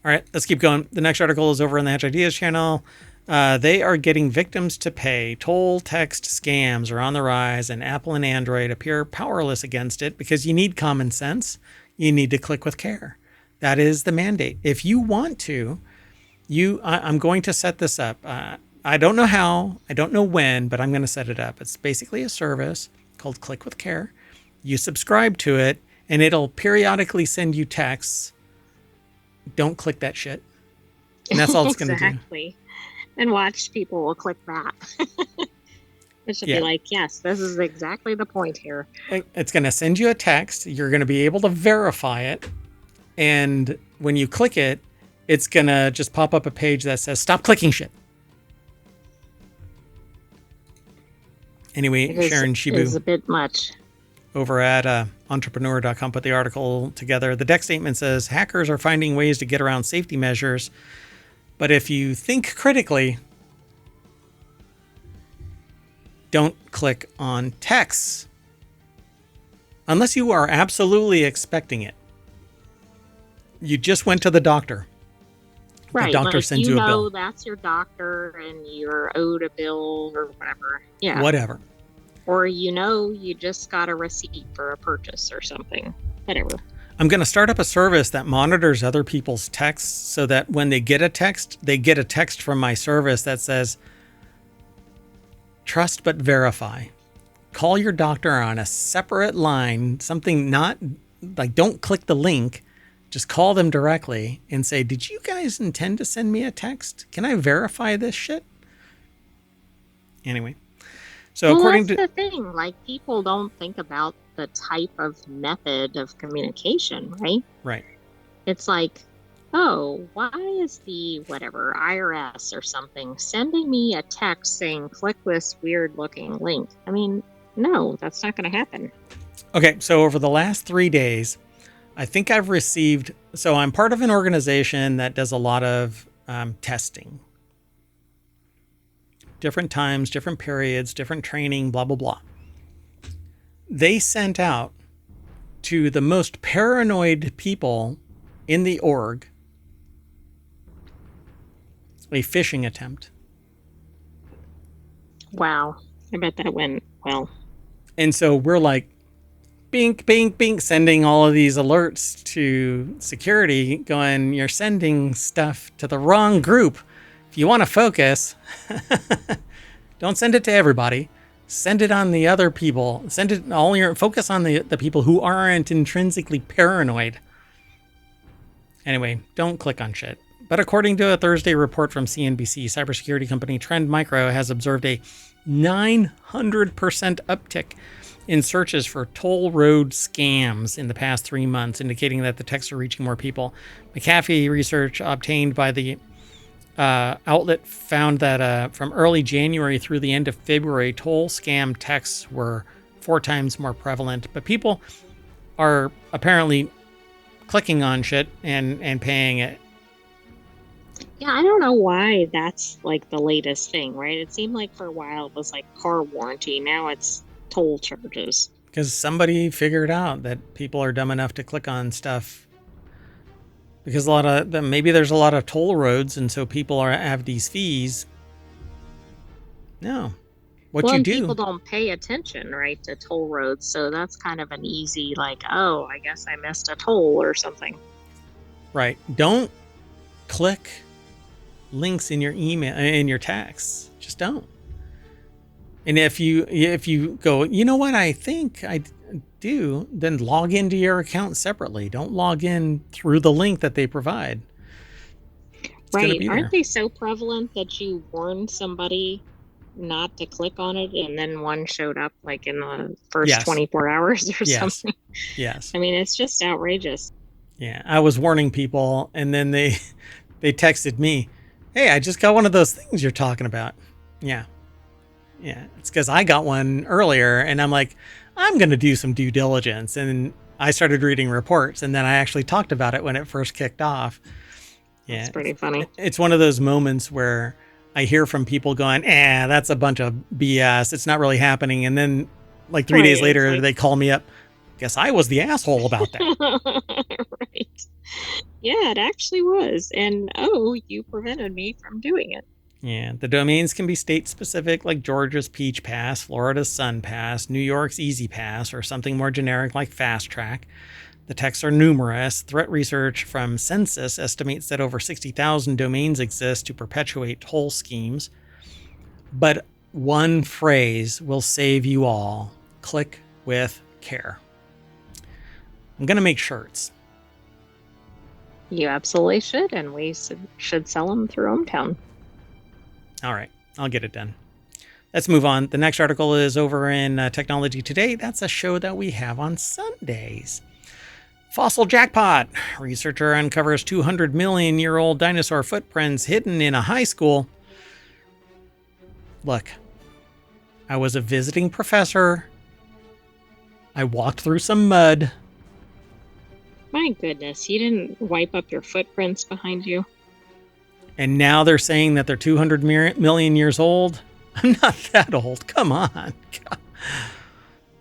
Speaker 1: All right, let's keep going. The next article is over on the Hatch Ideas channel. They are getting victims to pay. Toll text scams are on the rise, and Apple and Android appear powerless against it because you need common sense. You need to click with care. That is the mandate. If you want to, I'm going to set this up. I don't know how, I don't know when, but I'm going to set it up. It's basically a service called Click with Care. You subscribe to it, and it'll periodically send you texts. Don't click that shit. And that's all it's going to do.
Speaker 2: Exactly. And watch people will click that. It should be like, yes, this is exactly the point here.
Speaker 1: It's going to send you a text. You're going to be able to verify it. And when you click it, it's going to just pop up a page that says, stop clicking shit. Anyway, Sharon Shibu
Speaker 2: is a bit much.
Speaker 1: Over at entrepreneur.com put the article together. The deck statement says, hackers are finding ways to get around safety measures. But if you think critically, don't click on texts unless you are absolutely expecting it. You just went to the doctor.
Speaker 2: Right.
Speaker 1: The doctor sends you a bill.
Speaker 2: That's your doctor and you're owed a bill or whatever. Yeah.
Speaker 1: Whatever.
Speaker 2: Or you just got a receipt for a purchase or something. Whatever.
Speaker 1: I'm going to start up a service that monitors other people's texts so that when they get a text from my service that says, trust but verify. Call your doctor on a separate line, something not like, don't click the link. Just call them directly and say, did you guys intend to send me a text? Can I verify this shit? Anyway. So according to
Speaker 2: the thing, like, people don't think about the type of method of communication, right?
Speaker 1: Right.
Speaker 2: It's like, oh, why is the whatever IRS or something sending me a text saying click this weird looking link? I mean, no, that's not going to happen.
Speaker 1: Okay, so over the last 3 days, I think I've received, so I'm part of an organization that does a lot of testing. Different times, different periods, different training, blah, blah, blah. They sent out to the most paranoid people in the org a phishing attempt.
Speaker 2: Wow. I bet that went well.
Speaker 1: And so we're like, bink, bink, bink, sending all of these alerts to security going, you're sending stuff to the wrong group. If you want to focus, don't send it to everybody. Send it on the other people. Send it all your focus on the people who aren't intrinsically paranoid. Anyway, don't click on shit. But according to a Thursday report from CNBC, cybersecurity company Trend Micro has observed a 900% uptick in searches for toll road scams in the past 3 months, indicating that the texts are reaching more people. McAfee research obtained by the outlet found that from early January through the end of February, toll scam texts were 4 times more prevalent. But people are apparently clicking on shit and paying it.
Speaker 2: Yeah, I don't know why that's like the latest thing, right? It seemed like for a while it was like car warranty. Now it's toll charges.
Speaker 1: Because somebody figured out that people are dumb enough to click on stuff. Because maybe there's a lot of toll roads, and so people have these fees. No.
Speaker 2: People don't pay attention, right, to toll roads. So that's kind of an easy, like, oh, I guess I missed a toll or something.
Speaker 1: Right. Don't click links in your email, in your texts. Just don't. And if you go, you know what, I think I do, then log into your account separately. Don't log in through the link that they provide.
Speaker 2: Right. Aren't they so prevalent that you warned somebody not to click on it and then one showed up like in the first 24 hours or something?
Speaker 1: Yes.
Speaker 2: I mean, it's just outrageous.
Speaker 1: Yeah. I was warning people, and then they texted me, hey, I just got one of those things you're talking about. Yeah. It's because I got one earlier, and I'm like, I'm going to do some due diligence. And I started reading reports, and then I actually talked about it when it first kicked off. Yeah.
Speaker 2: It's pretty funny.
Speaker 1: It's one of those moments where I hear from people going, that's a bunch of BS. It's not really happening. And then like 3 days later, they call me up. Guess I was the asshole about that.
Speaker 2: Right. Yeah, it actually was. And, you prevented me from doing it.
Speaker 1: Yeah, the domains can be state-specific, like Georgia's Peach Pass, Florida's Sun Pass, New York's Easy Pass, or something more generic like Fast Track. The texts are numerous. Threat research from Census estimates that over 60,000 domains exist to perpetuate toll schemes. But one phrase will save you all. Click with care. I'm going to make shirts.
Speaker 2: You absolutely should, and we should sell them through ohmTown.
Speaker 1: All right, I'll get it done. Let's move on. The next article is over in Technology Today. That's a show that we have on Sundays. Fossil Jackpot. Researcher uncovers 200 million-year-old dinosaur footprints hidden in a high school. Look, I was a visiting professor. I walked through some mud.
Speaker 2: My goodness, you didn't wipe up your footprints behind you?
Speaker 1: And now they're saying that they're 200 million years old. I'm not that old. Come on. God.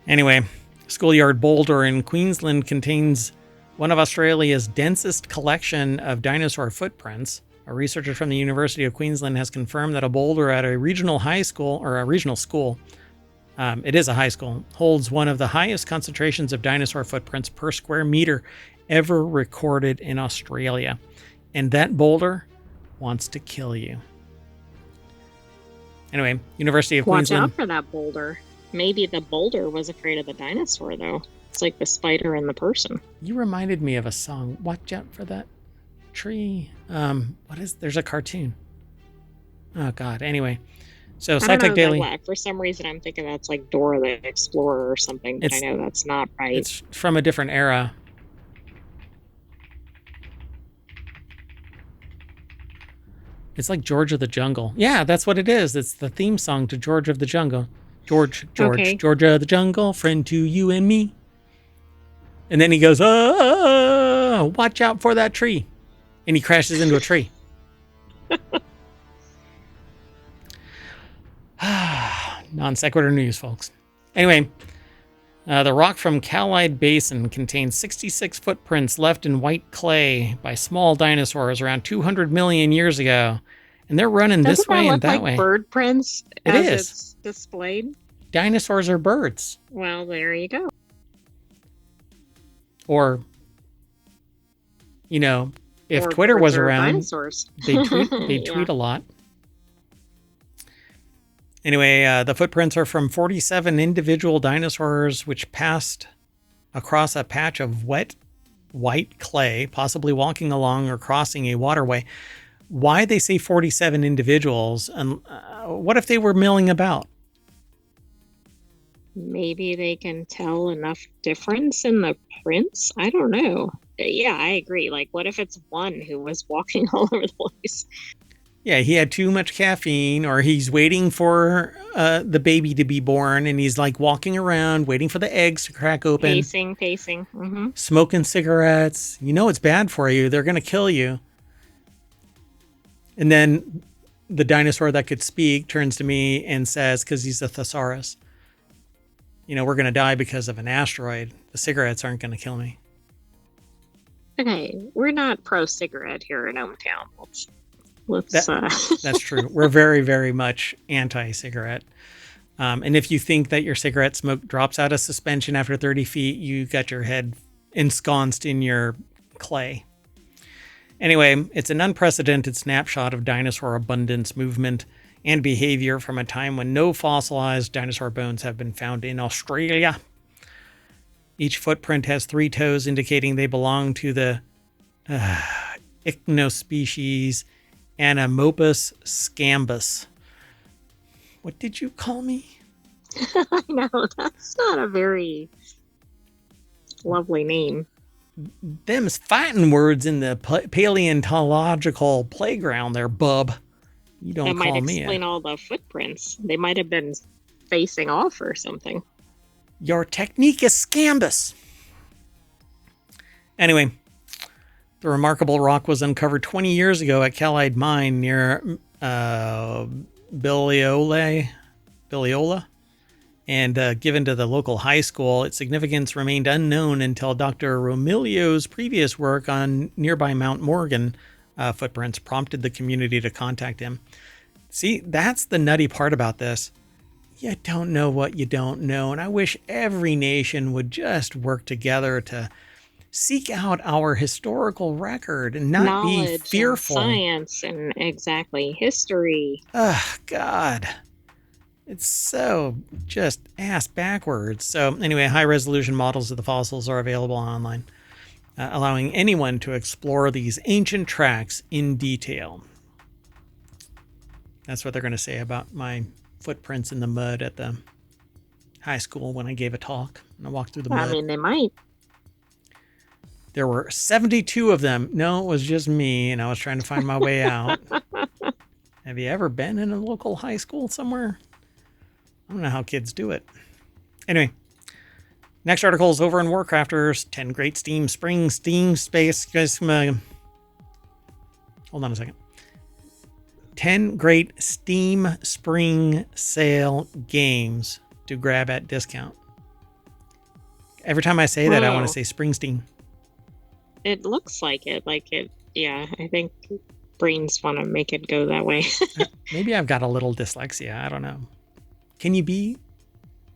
Speaker 1: Anyway, Schoolyard Boulder in Queensland contains one of Australia's densest collection of dinosaur footprints. A researcher from the University of Queensland has confirmed that a boulder at a regional school, it is a high school, holds one of the highest concentrations of dinosaur footprints per square meter ever recorded in Australia. And that boulder wants to kill you. Anyway, University of Queensland.
Speaker 2: Watch out for that boulder. Maybe the boulder was afraid of the dinosaur, though. It's like the spider and the person.
Speaker 1: You reminded me of a song. Watch out for that tree. There's a cartoon. Oh, God. Anyway. So, SciTech Daily.
Speaker 2: For some reason, I'm thinking that's like Dora the Explorer or something, but I know that's not right.
Speaker 1: It's from a different era. It's like George of the Jungle. Yeah, that's what it is. It's the theme song to George of the Jungle. George, okay. George of the Jungle, friend to you and me. And then he goes, watch out for that tree. And he crashes into a tree. Non sequitur news, folks. Anyway, The rock from Callide Basin contains 66 footprints left in white clay by small dinosaurs around 200 million years ago. And they're running
Speaker 2: Doesn't
Speaker 1: this way and that
Speaker 2: like
Speaker 1: way.
Speaker 2: Bird prints
Speaker 1: it
Speaker 2: as
Speaker 1: is.
Speaker 2: It's displayed?
Speaker 1: Dinosaurs are birds.
Speaker 2: Well, there you go.
Speaker 1: Or, if Twitter was around,
Speaker 2: dinosaurs.
Speaker 1: they'd tweet a lot. Anyway, the footprints are from 47 individual dinosaurs which passed across a patch of wet white clay, possibly walking along or crossing a waterway. Why they say 47 individuals? And what if they were milling about?
Speaker 2: Maybe they can tell enough difference in the prints. I don't know. Yeah, I agree. Like, what if it's one who was walking all over the place?
Speaker 1: Yeah, he had too much caffeine, or he's waiting for the baby to be born, and he's like walking around, waiting for the eggs to crack open.
Speaker 2: Pacing. Mm-hmm.
Speaker 1: Smoking cigarettes. It's bad for you. They're going to kill you. And then the dinosaur that could speak turns to me and says, because he's a thesaurus, we're going to die because of an asteroid. The cigarettes aren't going to kill me.
Speaker 2: Okay, we're not pro-cigarette here in ohmTown.
Speaker 1: That's true. We're very, very much anti-cigarette. And if you think that your cigarette smoke drops out of suspension after 30 feet, you got your head ensconced in your clay. Anyway, it's an unprecedented snapshot of dinosaur abundance, movement, and behavior from a time when no fossilized dinosaur bones have been found in Australia. Each footprint has 3 toes, indicating they belong to the ichnospecies Anomopus scambus. What did you call me?
Speaker 2: I know, that's not a very lovely name.
Speaker 1: Them's fighting words in the paleontological playground there, bub. You don't call me.
Speaker 2: That might explain all the footprints. They might have been facing off or something.
Speaker 1: Your technique is scambus. Anyway, the remarkable rock was uncovered 20 years ago at Callide Mine near Billiola, and given to the local high school. Its significance remained unknown until Dr. Romilio's previous work on nearby Mount Morgan footprints prompted the community to contact him. See, that's the nutty part about this. You don't know what you don't know, and I wish every nation would just work together to seek out our historical record and not
Speaker 2: knowledge,
Speaker 1: be fearful.
Speaker 2: And science and exactly history.
Speaker 1: Oh, God. It's so just ass backwards. So anyway, high-resolution models of the fossils are available online, allowing anyone to explore these ancient tracks in detail. That's what they're going to say about my footprints in the mud at the high school when I gave a talk and I walked through the mud.
Speaker 2: I mean, they might.
Speaker 1: There were 72 of them. No, it was just me, and I was trying to find my way out. Have you ever been in a local high school somewhere? I don't know how kids do it. Anyway, next article is over in WarCrafters. 10 great Steam space. Hold on a second. 10 great Steam Spring Sale games to grab at discount. Every time I say that, I want to say Springsteen.
Speaker 2: It looks like it. Yeah, I think brains want to make it go that way.
Speaker 1: Maybe I've got a little dyslexia. I don't know. Can you be?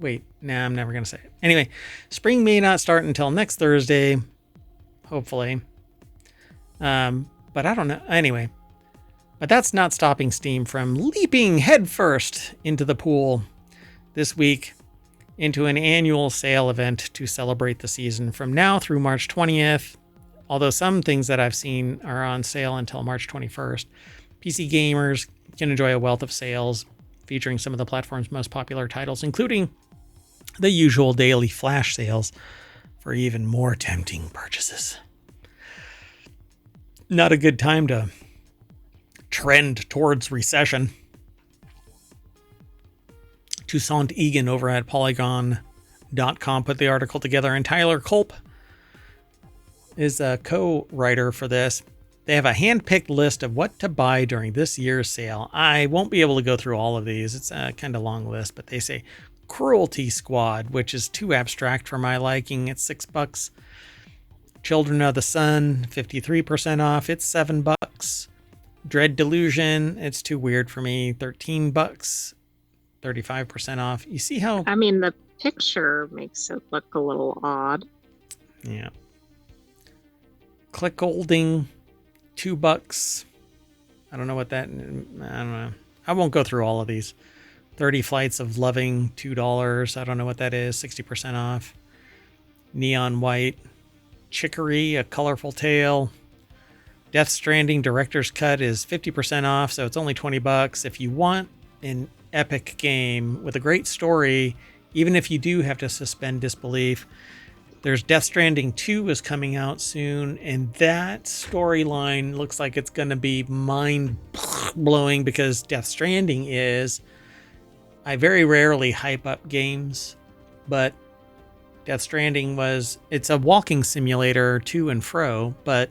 Speaker 1: Wait, nah, I'm never going to say it. Anyway, spring may not start until next Thursday, hopefully. But I don't know. Anyway, but that's not stopping Steam from leaping headfirst into the pool this week into an annual sale event to celebrate the season from now through March 20th. Although some things that I've seen are on sale until March 21st. PC gamers can enjoy a wealth of sales featuring some of the platform's most popular titles, including the usual daily flash sales for even more tempting purchases. Not a good time to trend towards recession. Toussaint Egan over at Polygon.com put the article together, and Tyler Culp is a co-writer for this. They have a hand-picked list of what to buy during this year's sale. I won't be able to go through all of these. It's a kind of long list, but they say Cruelty Squad, which is too abstract for my liking. It's $6. Children of the Sun, 53% off. It's $7. Dread Delusion, it's too weird for me. $13, 35% off. You see how...
Speaker 2: I mean, the picture makes it look a little odd.
Speaker 1: Yeah. Click Holding, $2. I don't know what that... I don't know. I won't go through all of these. 30 Flights of Loving, $2. I don't know what that is. 60% off. Neon White. Chicory, A Colorful Tale. Death Stranding Director's Cut is 50% off, so it's only $20. If you want an epic game with a great story, even if you do have to suspend disbelief, there's Death Stranding 2 is coming out soon, and that storyline looks like it's going to be mind-blowing because Death Stranding is... I very rarely hype up games, but Death Stranding it's a walking simulator to and fro, but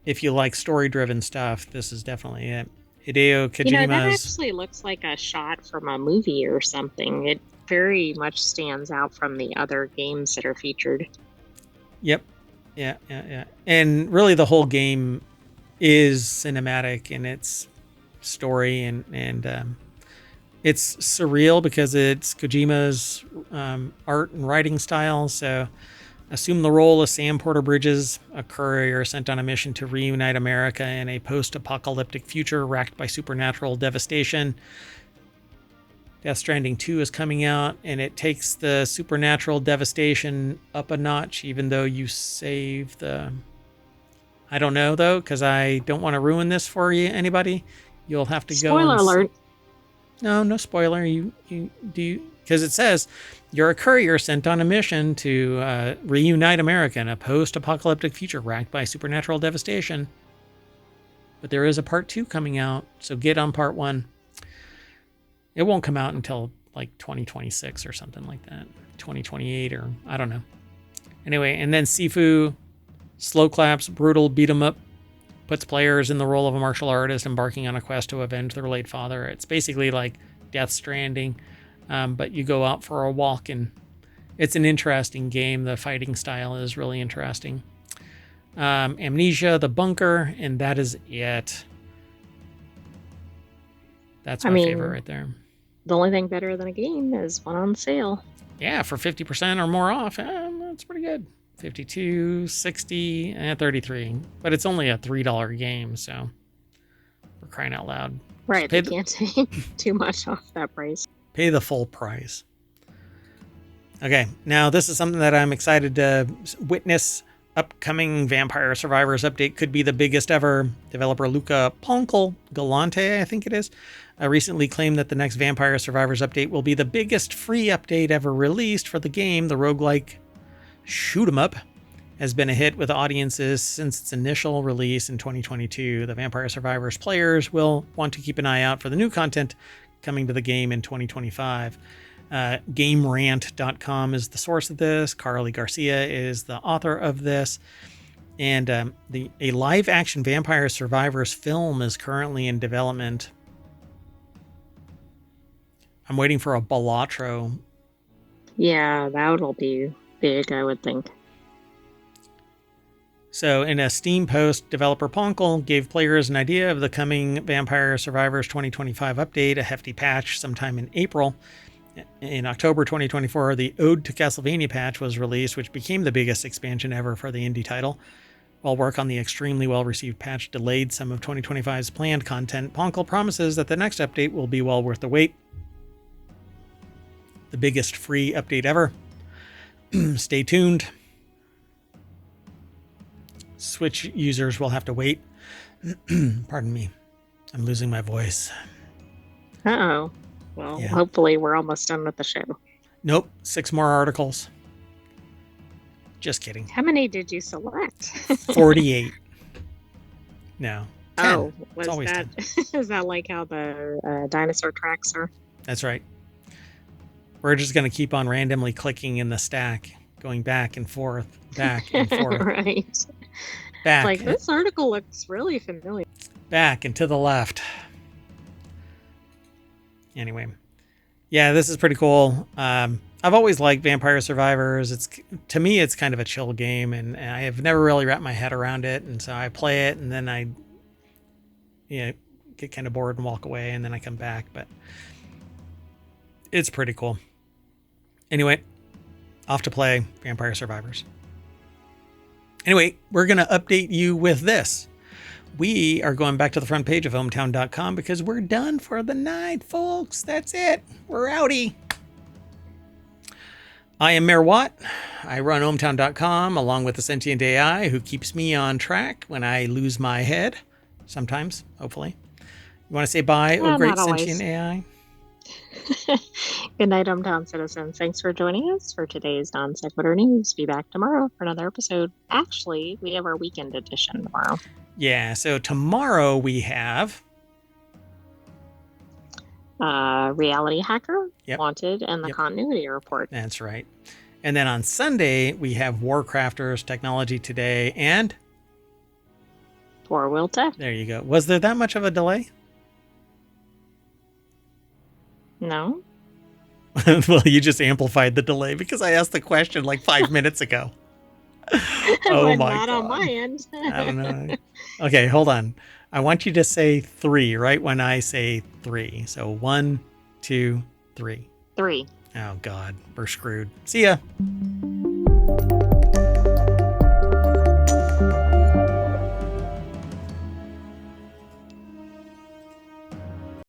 Speaker 1: if you like story-driven stuff, this is definitely it. Hideo Kojima's...
Speaker 2: that actually looks like a shot from a movie or something. It very much stands out from the other games that are featured.
Speaker 1: Yep. Yeah. And really the whole game is cinematic in its story, and it's surreal because it's Kojima's art and writing style. So assume the role of Sam Porter Bridges, a courier sent on a mission to reunite America in a post-apocalyptic future racked by supernatural devastation. Death Stranding 2 is coming out, and it takes the supernatural devastation up a notch, even though you save the... I don't know, though, because I don't want to ruin this for you, anybody. You'll have to go...
Speaker 2: Spoiler alert.
Speaker 1: No spoiler. Because it says you're a courier sent on a mission to reunite America in a post-apocalyptic future racked by supernatural devastation. But there is a part 2 coming out, so get on part 1. It won't come out until like 2026 or something like that. 2028 or I don't know. Anyway, and then Sifu, Slow Claps, Brutal Beat 'em Up, puts players in the role of a martial artist embarking on a quest to avenge their late father. It's basically like Death Stranding, but you go out for a walk, and it's an interesting game. The fighting style is really interesting. Amnesia, The Bunker, and that is it. That's my favorite right there.
Speaker 2: The only thing better than a game is one on sale.
Speaker 1: Yeah, for 50% or more off. That's pretty good. 52, 60, and 33. But it's only a $3 game, so we're crying out loud.
Speaker 2: Right, they can't take too much off that price.
Speaker 1: Pay the full price. Okay, now this is something that I'm excited to witness. Upcoming Vampire Survivors update could be the biggest ever. Developer Luca Galante, I think it is, recently claimed that the next Vampire Survivors update will be the biggest free update ever released for the game. The roguelike shoot 'em up has been a hit with audiences since its initial release in 2022. The Vampire Survivors players will want to keep an eye out for the new content coming to the game in 2025. GameRant.com is the source of this. Carly Garcia is the author of this. And a live-action Vampire Survivors film is currently in development. I'm waiting for a Balatro.
Speaker 2: Yeah, that'll be big, I would think.
Speaker 1: So in a Steam post, developer Ponkel gave players an idea of the coming Vampire Survivors 2025 update, a hefty patch sometime in April. In October 2024, the Ode to Castlevania patch was released, which became the biggest expansion ever for the indie title. While work on the extremely well-received patch delayed some of 2025's planned content, Ponkel promises that the next update will be well worth the wait. The biggest free update ever. Stay tuned. Switch users will have to wait. Pardon me. I'm losing my voice.
Speaker 2: Uh-oh. Well, yeah. Hopefully we're almost done with the show.
Speaker 1: Nope. 6 more articles. Just kidding.
Speaker 2: How many did you select?
Speaker 1: 48. No. 10.
Speaker 2: Oh, was that 10. Is that like how the dinosaur tracks are?
Speaker 1: That's right. We're just going to keep on randomly clicking in the stack, going back and forth, back and forth.
Speaker 2: Right.
Speaker 1: Back.
Speaker 2: Like, this article looks really familiar.
Speaker 1: Back and to the left. Anyway, Yeah, this is pretty cool. I've always liked Vampire Survivors. To me, it's kind of a chill game, and I have never really wrapped my head around it. And so I play it, and then I, get kind of bored and walk away, and then I come back. But it's pretty cool. Anyway, off to play Vampire Survivors. Anyway, we're going to update you with this. We are going back to the front page of ohmtown.com because we're done for the night, folks. That's it. We're outie. I am Mayor Watt. I run ohmtown.com along with the sentient AI who keeps me on track when I lose my head. Sometimes, hopefully. You want to say bye, great sentient AI?
Speaker 2: Good night, hometown citizens. Thanks for joining us for today's Non Sequitur News. Be back tomorrow for another episode. Actually, we have our weekend edition tomorrow.
Speaker 1: Yeah, so tomorrow we have
Speaker 2: Reality Hacker,
Speaker 1: yep.
Speaker 2: Wanted, and the Continuity Report.
Speaker 1: That's right. And then on Sunday, we have WarCrafters, Technology Today, and
Speaker 2: Four Wheel Tech.
Speaker 1: There you go. Was there that much of a delay?
Speaker 2: No.
Speaker 1: Well, you just amplified the delay because I asked the question like 5 minutes ago. Oh my God. Not on my end. I don't know. Okay, hold on. I want you to say 3 right when I say 3. So 1, 2, 3.
Speaker 2: 3.
Speaker 1: Oh God, we're screwed. See ya.